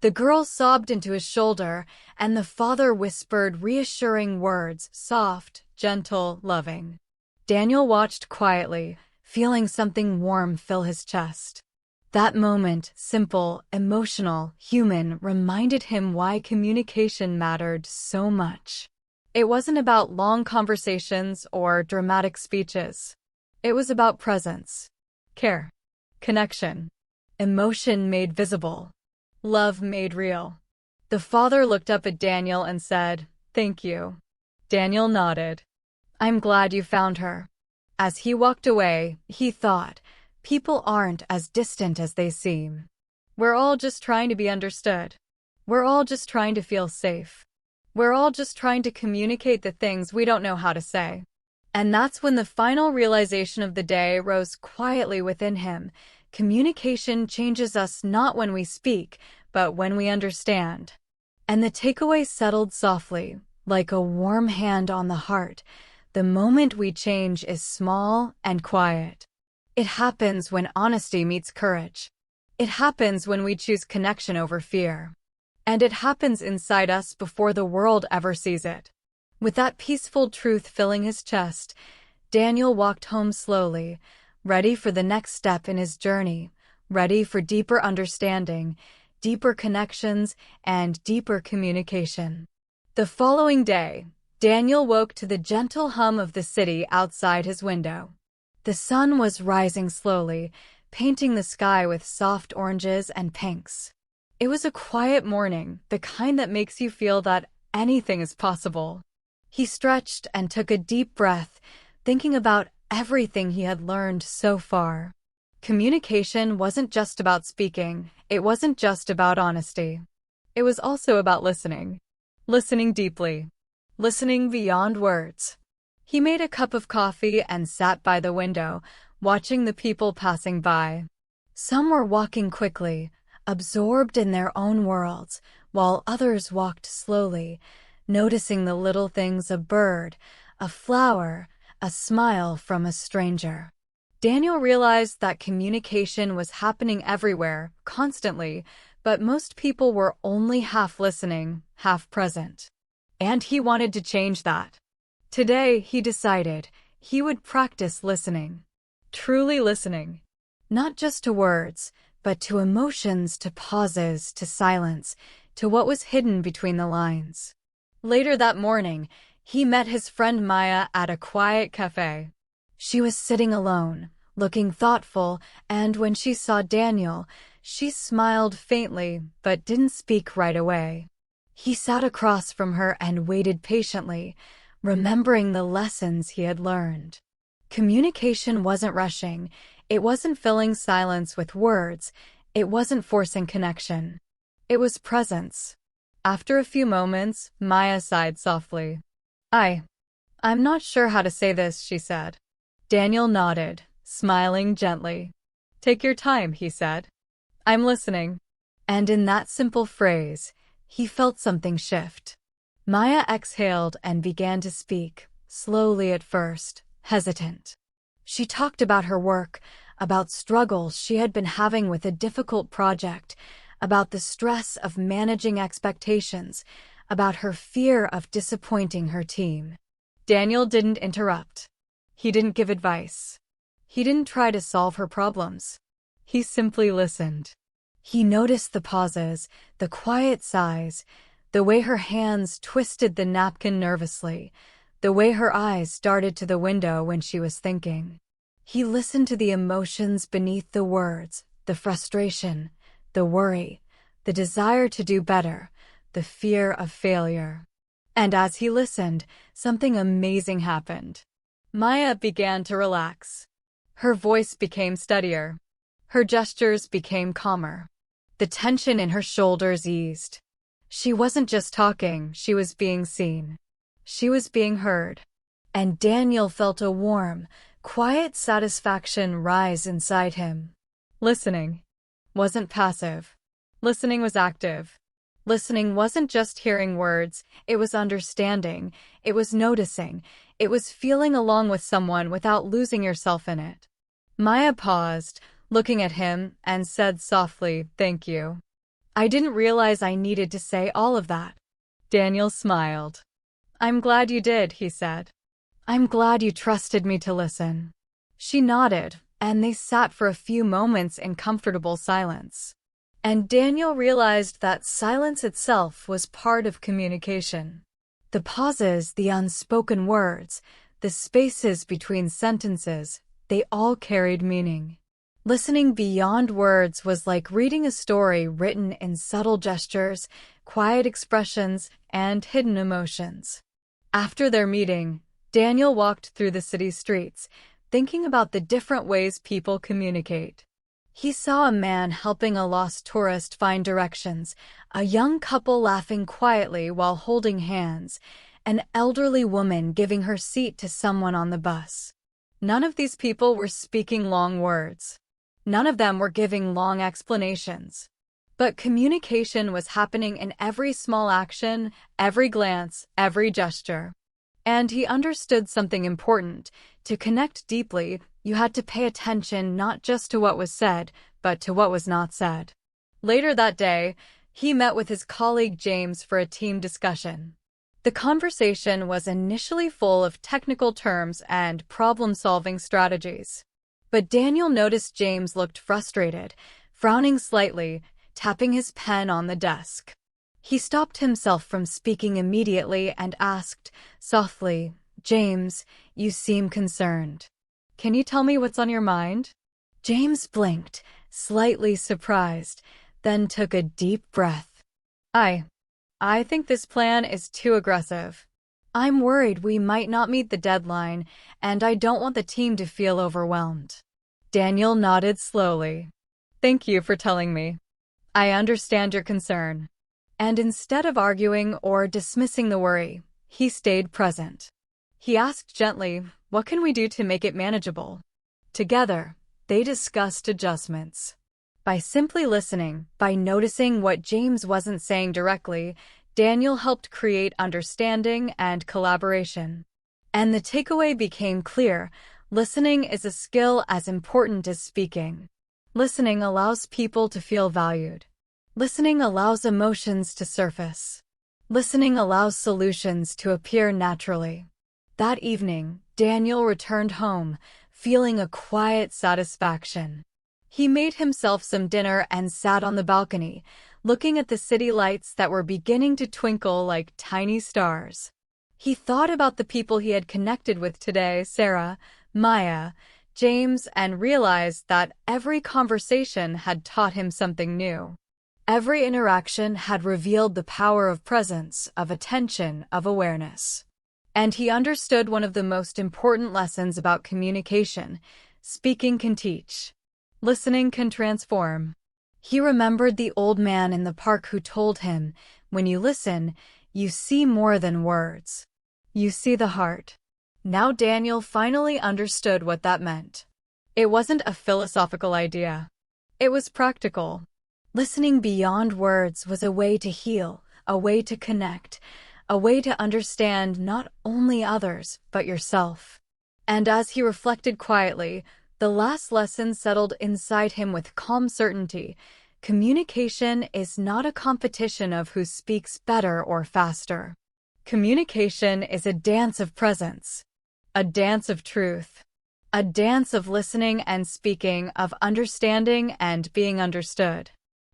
The girl sobbed into his shoulder, and the father whispered reassuring words, soft, gentle, loving. Daniel watched quietly, feeling something warm fill his chest. That moment, simple, emotional, human, reminded him why communication mattered so much. It wasn't about long conversations or dramatic speeches. It was about presence, care, connection, emotion made visible, love made real. The father looked up at Daniel and said, "Thank you." Daniel nodded. "I'm glad you found her." As he walked away, he thought, people aren't as distant as they seem. We're all just trying to be understood. We're all just trying to feel safe. We're all just trying to communicate the things we don't know how to say. And that's when the final realization of the day rose quietly within him. Communication changes us not when we speak, but when we understand. And the takeaway settled softly, like a warm hand on the heart. The moment we change is small and quiet. It happens when honesty meets courage. It happens when we choose connection over fear. And it happens inside us before the world ever sees it. With that peaceful truth filling his chest, Daniel walked home slowly, ready for the next step in his journey, ready for deeper understanding, deeper connections, and deeper communication. The following day, Daniel woke to the gentle hum of the city outside his window. The sun was rising slowly, painting the sky with soft oranges and pinks. It was a quiet morning, the kind that makes you feel that anything is possible. He stretched and took a deep breath, thinking about everything he had learned so far. Communication wasn't just about speaking. It wasn't just about honesty. It was also about listening. Listening deeply. Listening beyond words. He made a cup of coffee and sat by the window, watching the people passing by. Some were walking quickly, absorbed in their own worlds, while others walked slowly, noticing the little things: a bird, a flower, a smile from a stranger. Daniel realized that communication was happening everywhere, constantly, but most people were only half listening, half present. And he wanted to change that. Today, he decided he would practice listening. Truly listening. Not just to words, but to emotions, to pauses, to silence, to what was hidden between the lines. Later that morning, he met his friend Maya at a quiet cafe. She was sitting alone, looking thoughtful, and when she saw Daniel, she smiled faintly but didn't speak right away. He sat across from her and waited patiently, remembering the lessons he had learned. Communication wasn't rushing. It wasn't filling silence with words. It wasn't forcing connection. It was presence. After a few moments, Maya sighed softly. I'm not sure how to say this, she said. Daniel nodded, smiling gently. Take your time, he said. I'm listening. And in that simple phrase, he felt something shift. Maya exhaled and began to speak, slowly at first, hesitant. She talked about her work, about struggles she had been having with a difficult project, about the stress of managing expectations, about her fear of disappointing her team. Daniel didn't interrupt. He didn't give advice. He didn't try to solve her problems. He simply listened. He noticed the pauses, the quiet sighs, the way her hands twisted the napkin nervously, the way her eyes darted to the window when she was thinking. He listened to the emotions beneath the words, the frustration, the worry, the desire to do better, the fear of failure. And as he listened, something amazing happened. Maya began to relax. Her voice became steadier. Her gestures became calmer. The tension in her shoulders eased. She wasn't just talking, she was being seen. She was being heard. And Daniel felt a warm, quiet satisfaction rise inside him. Listening wasn't passive. Listening was active. Listening wasn't just hearing words, it was understanding, it was noticing, it was feeling along with someone without losing yourself in it. Maya paused, looking at him, and said softly, "Thank you. I didn't realize I needed to say all of that." Daniel smiled. "I'm glad you did," he said. "I'm glad you trusted me to listen." She nodded, and they sat for a few moments in comfortable silence. And Daniel realized that silence itself was part of communication. The pauses, the unspoken words, the spaces between sentences, they all carried meaning. Listening beyond words was like reading a story written in subtle gestures, quiet expressions, and hidden emotions. After their meeting, Daniel walked through the city streets, thinking about the different ways people communicate. He saw a man helping a lost tourist find directions, a young couple laughing quietly while holding hands, an elderly woman giving her seat to someone on the bus. None of these people were speaking long words. None of them were giving long explanations. But communication was happening in every small action, every glance, every gesture. And he understood something important. To connect deeply, you had to pay attention not just to what was said, but to what was not said. Later that day, he met with his colleague James for a team discussion. The conversation was initially full of technical terms and problem-solving strategies. But Daniel noticed James looked frustrated, frowning slightly, tapping his pen on the desk. He stopped himself from speaking immediately and asked, softly, "James, you seem concerned. Can you tell me what's on your mind?" James blinked, slightly surprised. then took a deep breath. I think this plan is too aggressive. I'm worried we might not meet the deadline, and I don't want the team to feel overwhelmed. Daniel nodded slowly. Thank you for telling me. I understand your concern. And instead of arguing or dismissing the worry, he stayed present. He asked gently, what can we do to make it manageable? Together, they discussed adjustments. By simply listening, by noticing what James wasn't saying directly, Daniel helped create understanding and collaboration. And the takeaway became clear: listening is a skill as important as speaking. Listening allows people to feel valued. Listening allows emotions to surface. Listening allows solutions to appear naturally. That evening, Daniel returned home, feeling a quiet satisfaction. He made himself some dinner and sat on the balcony, looking at the city lights that were beginning to twinkle like tiny stars. He thought about the people he had connected with today, Sarah, Maya, James, and realized that every conversation had taught him something new. Every interaction had revealed the power of presence, of attention, of awareness. And he understood one of the most important lessons about communication: speaking can teach. Listening can transform. He remembered the old man in the park who told him, when you listen, you see more than words. You see the heart. Now Daniel finally understood what that meant. It wasn't a philosophical idea. It was practical. Listening beyond words was a way to heal, a way to connect, a way to understand not only others, but yourself. And as he reflected quietly, the last lesson settled inside him with calm certainty. Communication is not a competition of who speaks better or faster. Communication is a dance of presence, a dance of truth, a dance of listening and speaking, of understanding and being understood.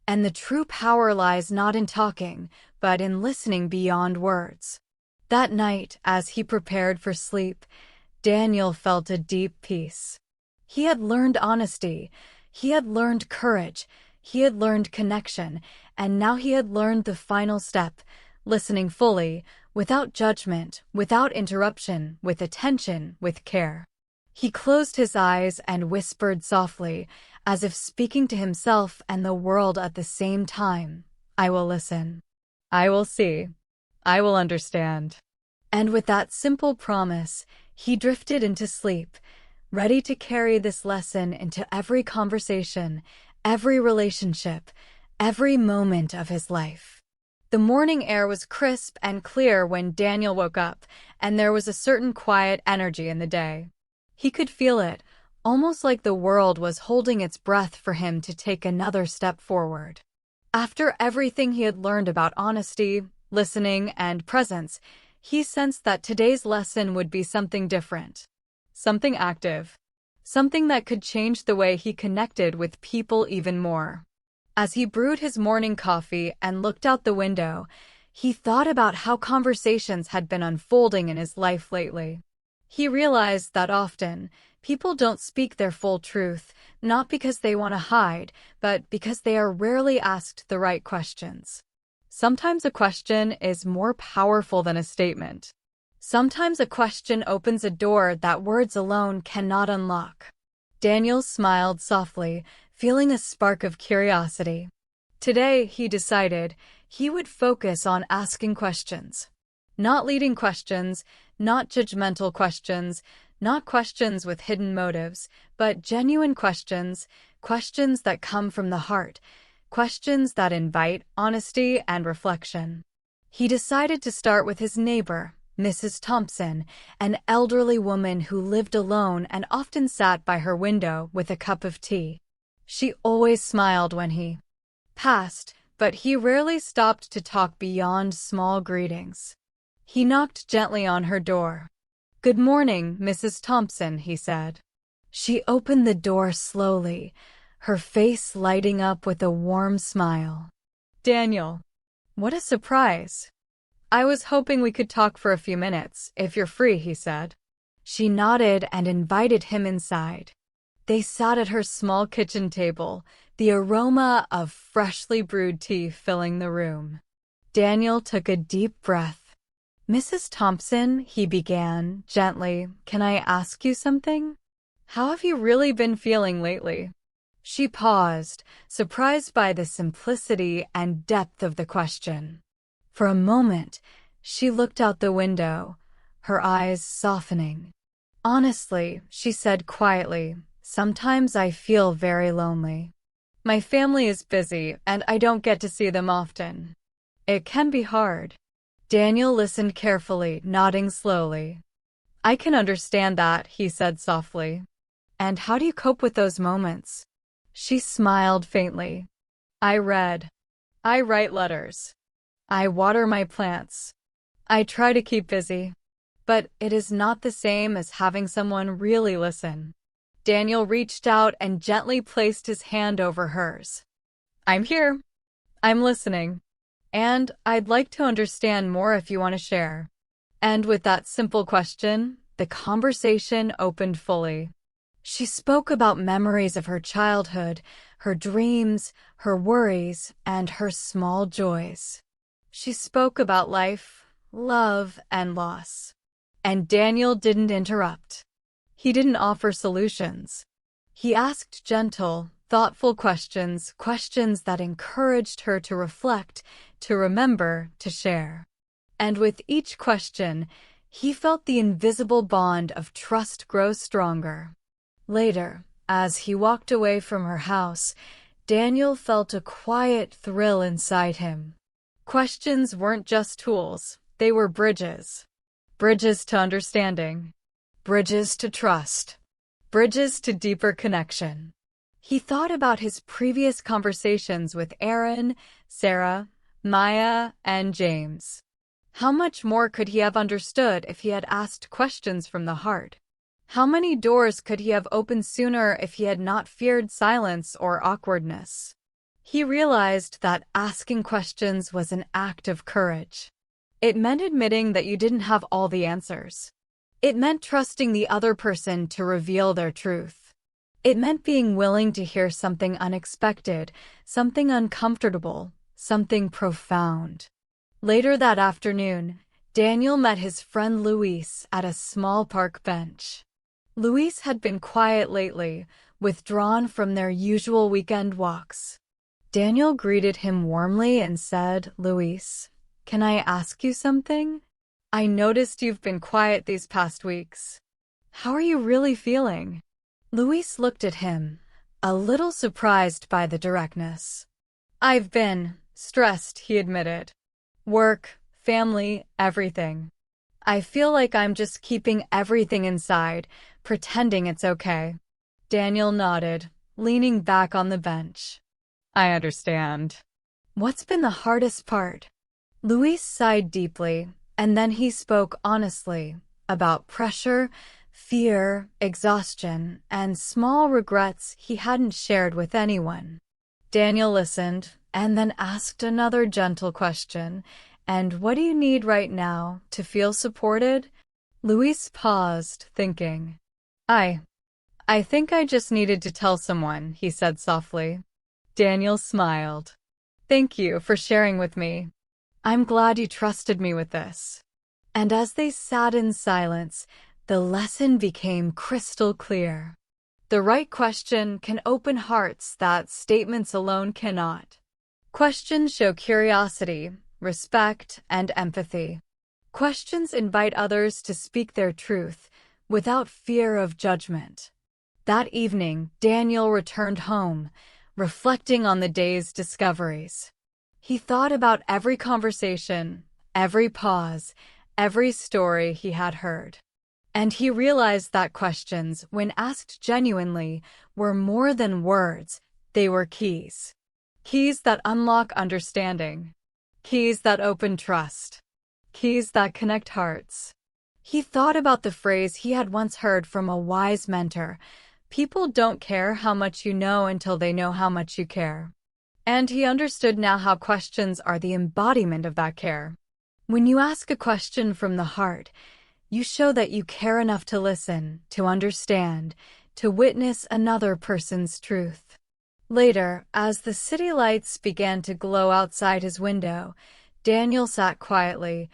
And the true power lies not in talking, but in listening beyond words. That night, as he prepared for sleep, Daniel felt a deep peace. He had learned honesty, he had learned courage, he had learned connection, and now he had learned the final step: listening fully, without judgment, without interruption, with attention, with care. He closed his eyes and whispered softly, as if speaking to himself and the world at the same time, I will listen. I will see. I will understand. And with that simple promise, he drifted into sleep, ready to carry this lesson into every conversation, every relationship, every moment of his life. The morning air was crisp and clear when Daniel woke up, and there was a certain quiet energy in the day. He could feel it, almost like the world was holding its breath for him to take another step forward. After everything he had learned about honesty, listening, and presence, he sensed that today's lesson would be something different. Something active. Something that could change the way he connected with people even more. As he brewed his morning coffee and looked out the window, he thought about how conversations had been unfolding in his life lately. He realized that often, people don't speak their full truth, not because they want to hide, but because they are rarely asked the right questions. Sometimes a question is more powerful than a statement. Sometimes a question opens a door that words alone cannot unlock. Daniel smiled softly, feeling a spark of curiosity. Today, he decided, he would focus on asking questions. Not leading questions, not judgmental questions, not questions with hidden motives, but genuine questions, questions that come from the heart, questions that invite honesty and reflection. He decided to start with his neighbor, Mrs. Thompson, an elderly woman who lived alone and often sat by her window with a cup of tea. She always smiled when he passed, but he rarely stopped to talk beyond small greetings. He knocked gently on her door. "Good morning, Mrs. Thompson," he said. She opened the door slowly, her face lighting up with a warm smile. "Daniel, what a surprise. I was hoping we could talk for a few minutes, if you're free," he said. She nodded and invited him inside. They sat at her small kitchen table, the aroma of freshly brewed tea filling the room. Daniel took a deep breath. "Mrs. Thompson," he began gently, "can I ask you something? How have you really been feeling lately?" She paused, surprised by the simplicity and depth of the question. For a moment, she looked out the window, her eyes softening. "Honestly," she said quietly, "sometimes I feel very lonely. My family is busy, and I don't get to see them often. It can be hard." Daniel listened carefully, nodding slowly. "I can understand that," he said softly. "And how do you cope with those moments?" She smiled faintly. "I read. I write letters. I water my plants. I try to keep busy. But it is not the same as having someone really listen." Daniel reached out and gently placed his hand over hers. "I'm here. I'm listening. And I'd like to understand more if you want to share." And with that simple question, the conversation opened fully. She spoke about memories of her childhood, her dreams, her worries, and her small joys. She spoke about life, love, and loss. And Daniel didn't interrupt. He didn't offer solutions. He asked gentle, thoughtful questions, questions that encouraged her to reflect, to remember, to share. And with each question, he felt the invisible bond of trust grow stronger. Later, as he walked away from her house, Daniel felt a quiet thrill inside him. Questions weren't just tools, they were bridges. Bridges to understanding. Bridges to trust. Bridges to deeper connection. He thought about his previous conversations with Aaron, Sarah, Maya, and James. How much more could he have understood if he had asked questions from the heart? How many doors could he have opened sooner if he had not feared silence or awkwardness? He realized that asking questions was an act of courage. It meant admitting that you didn't have all the answers. It meant trusting the other person to reveal their truth. It meant being willing to hear something unexpected, something uncomfortable, something profound. Later that afternoon, Daniel met his friend Luis at a small park bench. Luis had been quiet lately, withdrawn from their usual weekend walks. Daniel greeted him warmly and said, "Luis, can I ask you something? I noticed you've been quiet these past weeks. How are you really feeling?" Luis looked at him, a little surprised by the directness. "I've been stressed," he admitted. "Work, family, everything. I feel like I'm just keeping everything inside, pretending it's okay." Daniel nodded, leaning back on the bench. "I understand." "What's been the hardest part?" Luis sighed deeply, and then he spoke honestly about pressure, fear, exhaustion, and small regrets he hadn't shared with anyone. Daniel listened, and then asked another gentle question. "And what do you need right now to feel supported?" Luis paused, thinking. I think I just needed to tell someone," he said softly. Daniel smiled. "Thank you for sharing with me. I'm glad you trusted me with this." And as they sat in silence, the lesson became crystal clear. The right question can open hearts that statements alone cannot. Questions show curiosity, respect, and empathy. Questions invite others to speak their truth without fear of judgment. That evening, Daniel returned home, reflecting on the day's discoveries. He thought about every conversation, every pause, every story he had heard. And he realized that questions, when asked genuinely, were more than words, they were keys. Keys that unlock understanding. Keys that open trust. Keys that connect hearts. He thought about the phrase he had once heard from a wise mentor: "People don't care how much you know until they know how much you care." And he understood now how questions are the embodiment of that care. When you ask a question from the heart, you show that you care enough to listen, to understand, to witness another person's truth. Later, as the city lights began to glow outside his window, Daniel sat quietly,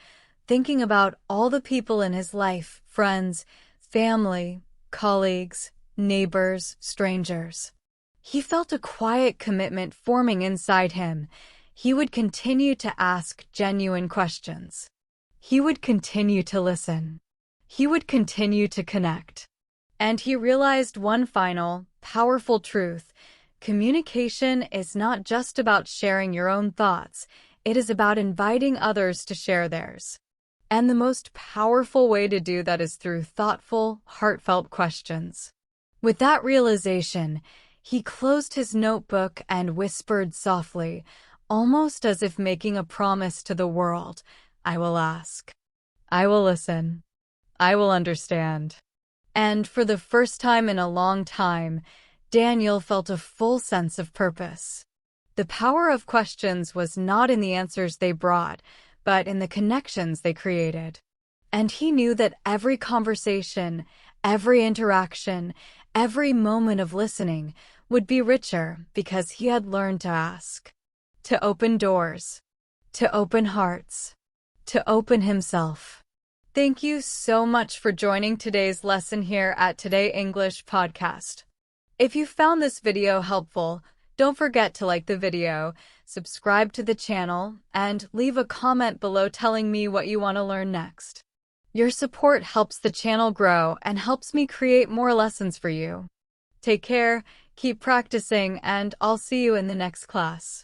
thinking about all the people in his life, friends, family, colleagues, neighbors, strangers. He felt a quiet commitment forming inside him. He would continue to ask genuine questions. He would continue to listen. He would continue to connect. And he realized one final, powerful truth. Communication is not just about sharing your own thoughts. It is about inviting others to share theirs. And the most powerful way to do that is through thoughtful, heartfelt questions. With that realization, he closed his notebook and whispered softly, almost as if making a promise to the world, "I will ask. I will listen. I will understand." And for the first time in a long time, Daniel felt a full sense of purpose. The power of questions was not in the answers they brought, but in the connections they created. And he knew that every conversation, every interaction, every moment of listening would be richer because he had learned to ask, to open doors, to open hearts, to open himself. Thank you so much for joining today's lesson here at Today English Podcast. If you found this video helpful, don't forget to like the video, subscribe to the channel, and leave a comment below telling me what you want to learn next. Your support helps the channel grow and helps me create more lessons for you. Take care, keep practicing, and I'll see you in the next class.